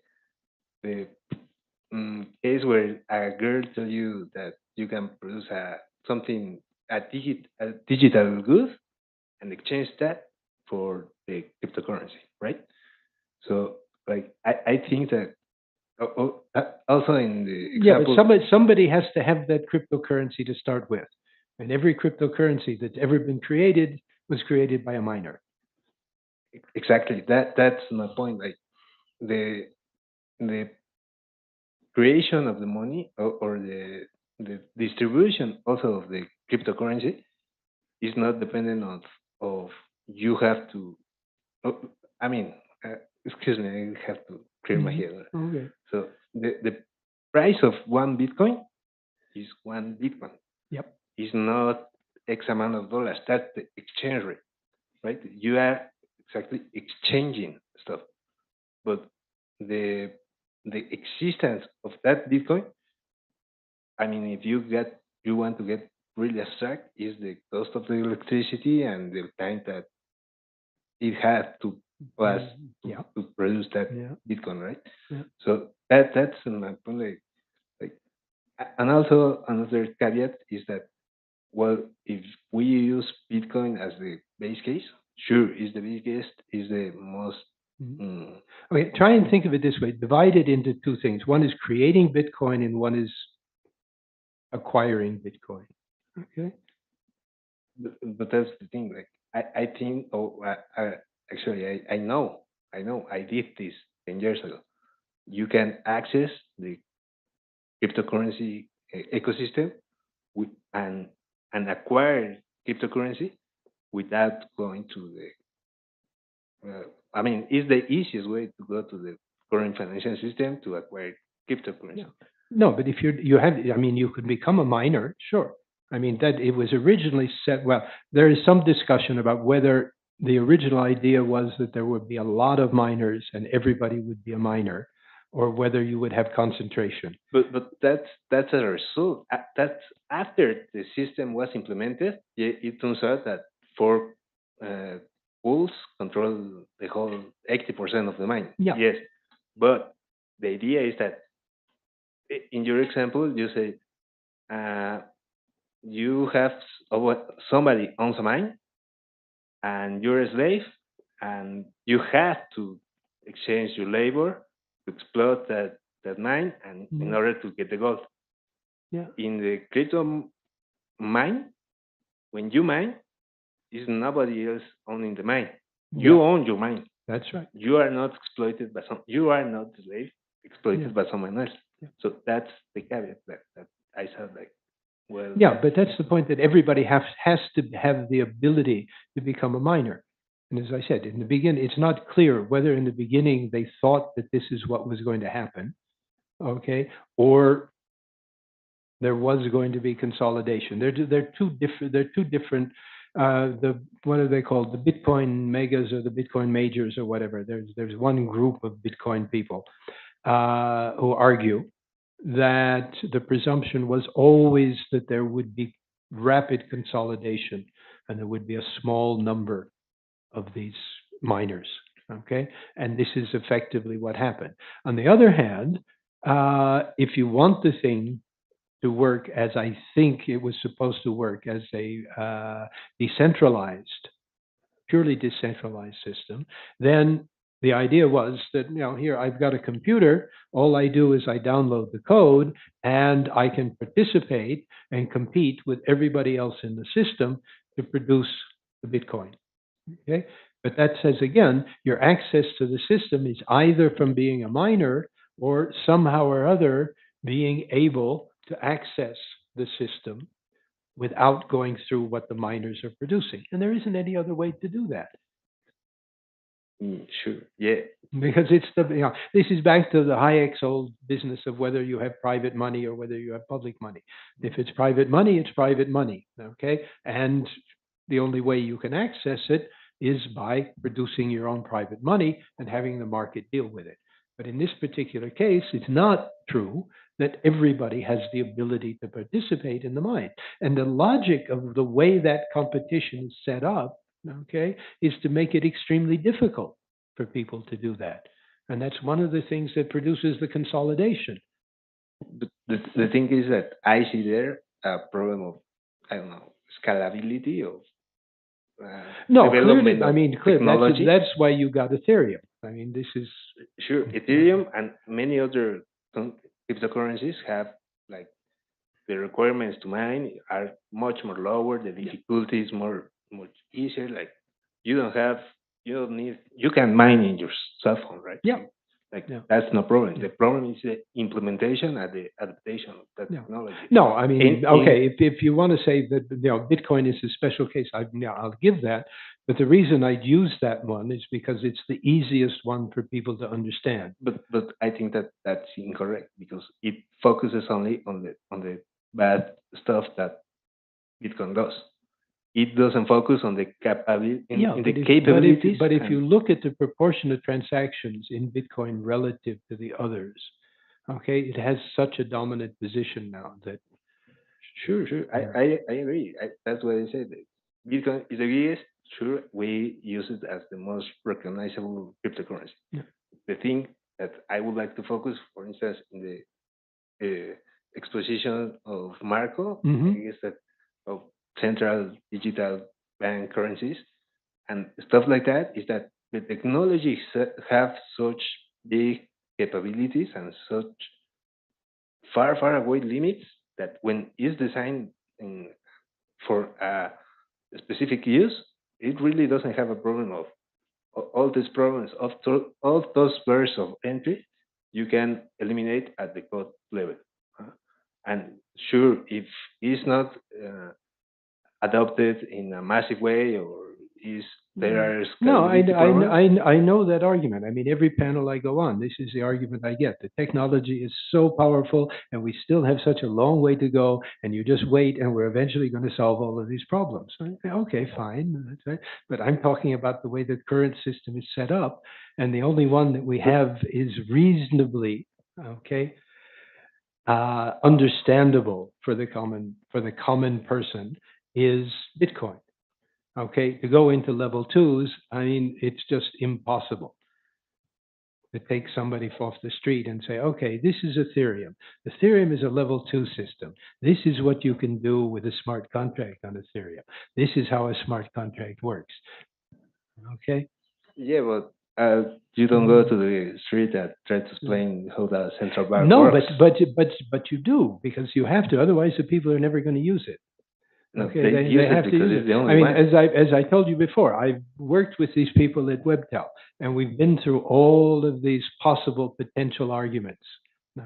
case where a girl tells you that you can produce a digital good and exchange that for the cryptocurrency, right? So, like, I think that also in the example, but somebody has to have that cryptocurrency to start with, and every cryptocurrency that's ever been created was created by a miner. Exactly. That's my point. Like the creation of the money or the distribution also of the cryptocurrency is not dependent of you have to. I mean, excuse me, I have to clear my head. Okay. So the price of one Bitcoin is one Bitcoin. Yep. It's not X amount of dollars. That's the exchange rate, right? You are exactly exchanging stuff. But the existence of that Bitcoin, I mean, if you want to get really abstract, is the cost of the electricity and the time that it has to pass Yeah. to produce that Yeah. Bitcoin, right? Yeah. So that's my point. And also another caveat is that, well, if we use Bitcoin as the base case, sure, is the biggest, is the most. Okay, try and think of it this way. Divide it into two things. One is creating Bitcoin and one is acquiring Bitcoin. Okay. But that's the thing. Like I think, actually, I know, I did this 10 years ago. You can access the cryptocurrency ecosystem with, and acquire cryptocurrency without going to the. I mean, it's the easiest way to go to the current financial system to acquire cryptocurrency. Yeah. No, but if you have, I mean, you could become a miner, sure. I mean, that it was originally set, well, there is some discussion about whether the original idea was that there would be a lot of miners and everybody would be a miner, or whether you would have concentration. But that's a result. That's after the system was implemented. It turns out that four pools control the whole 80% of the mine. Yeah. Yes, but the idea is that in your example, you say you have somebody owns a mine, and you're a slave, and you have to exchange your labor to exploit that mine, and in order to get the gold. Yeah. In the crypto mine, when you mine, is nobody else owning the mine. You own your mine. That's right. You are not exploited by you are not the slave exploited by someone else. Yeah. So that's the caveat that I said, like, well. Yeah, but that's the point, that everybody has to have the ability to become a miner. And as I said, in the beginning, it's not clear whether in the beginning they thought that this is what was going to happen, okay, or there was going to be consolidation. They're two different. What are they called? The Bitcoin megas or the Bitcoin majors or whatever. There's one group of Bitcoin people who argue that the presumption was always that there would be rapid consolidation and there would be a small number of these miners. Okay, and this is effectively what happened. On the other hand, if you want the thing to work as I think it was supposed to work, as a decentralized, purely decentralized system, then the idea was that, here I've got a computer, all I do is I download the code and I can participate and compete with everybody else in the system to produce the Bitcoin. Okay, but that says, again, your access to the system is either from being a miner or somehow or other being able to access the system without going through what the miners are producing. And there isn't any other way to do that. Sure. Yeah. Because it's this is back to the Hayek's old business of whether you have private money or whether you have public money. If it's private money, it's private money. Okay. And the only way you can access it is by producing your own private money and having the market deal with it. But in this particular case, it's not true that everybody has the ability to participate in the mine. And the logic of the way that competition is set up, okay, is to make it extremely difficult for people to do that. And that's one of the things that produces the consolidation. But the thing is that I see there a problem of, I don't know, scalability of no, development. Clearly, I mean, clearly, that's why you got Ethereum. I mean, this is sure. Ethereum and many other cryptocurrencies have, like, the requirements to mine are much more lower. The difficulty is much easier. Like, you don't need, you can mine in your cell phone, right? Yeah. Like, that's no problem. The problem is the implementation and the adaptation of that technology. No, I mean, if you want to say that Bitcoin is a special case, I'll give that. But the reason I'd use that one is because it's the easiest one for people to understand. But I think that's incorrect, because it focuses only on the bad stuff that Bitcoin does. it doesn't focus on the capability, Yeah, in the but capabilities. but if and- you look at the proportion of transactions in Bitcoin relative to the others, okay, it has such a dominant position now that Sure, sure. I agree. That's what I said. Bitcoin is the biggest. Sure, we use it as the most recognizable cryptocurrency. Yeah. The thing that I would like to focus, for instance, in the exposition of Marco, Mhm. is that of central digital bank currencies and stuff like that, is that the technologies have such big capabilities and such far, far away limits that when it's designed for a specific use, it really doesn't have a problem of all these problems of all those barriers of entry you can eliminate at the code level. And sure, if it's not adopted in a massive way or is there are No, scalability problems, I know that argument. I mean, every panel I go on, this is the argument I get. The technology is so powerful, and we still have such a long way to go. And you just wait, and we're eventually going to solve all of these problems. Okay, fine, that's right. But I'm talking about the way the current system is set up, and the only one that we have is reasonably understandable for the common person is Bitcoin. Okay, to go into level twos, I mean, it's just impossible to take somebody off the street and say, okay, this is Ethereum. Ethereum is a level 2 system. This is what you can do with a smart contract on Ethereum. This is how a smart contract works. Okay? yeah, but you don't go to the street and try to explain how the central bank No, works. but you do, because you have to. Otherwise, the people are never going to use it. No, Okay, they they use it have to because use it's it. the only I mean, one. as I told you before, I've worked with these people at WebTel, and we've been through all of these possible potential arguments.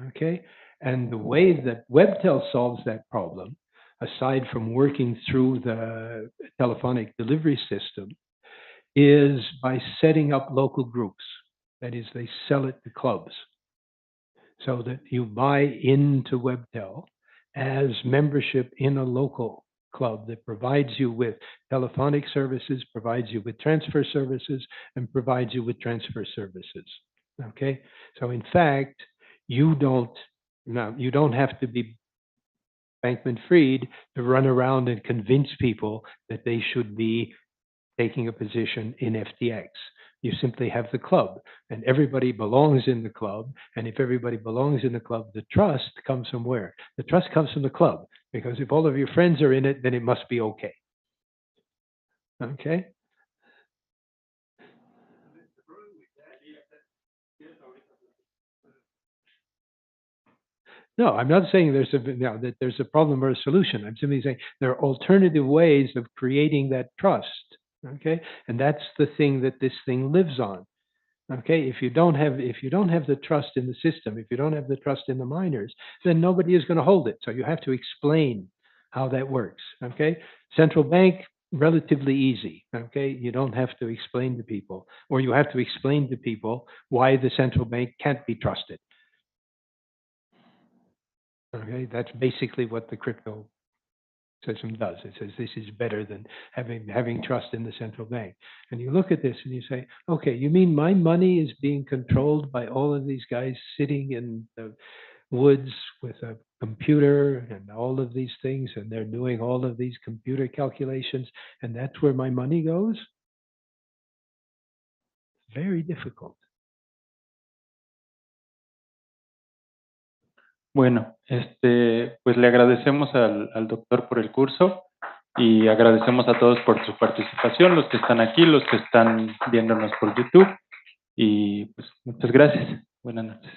Okay, and the way that WebTel solves that problem, aside from working through the telephonic delivery system, is by setting up local groups. That is, they sell it to clubs, so that you buy into WebTel as membership in a local club that provides you with telephonic services, provides you with transfer services, and provides you with transfer services. Okay, so in fact, you don't have to be Bankman-Fried to run around and convince people that they should be taking a position in FTX. You simply have the club, and everybody belongs in the club. And if everybody belongs in the club, the trust comes from where? The trust comes from the club, because if all of your friends are in it, then it must be okay. Okay? No, I'm not saying that there's a problem or a solution. I'm simply saying there are alternative ways of creating that trust. Okay, and that's the thing that this thing lives on. Okay, if you don't have the trust in the system, if you don't have the trust in the miners, then nobody is going to hold it. So you have to explain how that works. Okay, central bank, relatively easy. Okay, you don't have to explain to people, or you have to explain to people why the central bank can't be trusted. Okay, that's basically what the crypto system does. It says this is better than having trust in the central bank. And you look at this and you say, okay, you mean my money is being controlled by all of these guys sitting in the woods with a computer and all of these things, and they're doing all of these computer calculations, and that's where my money goes? Very difficult. Bueno, pues le agradecemos al doctor por el curso y agradecemos a todos por su participación, los que están aquí, los que están viéndonos por YouTube, y pues muchas gracias. Buenas noches.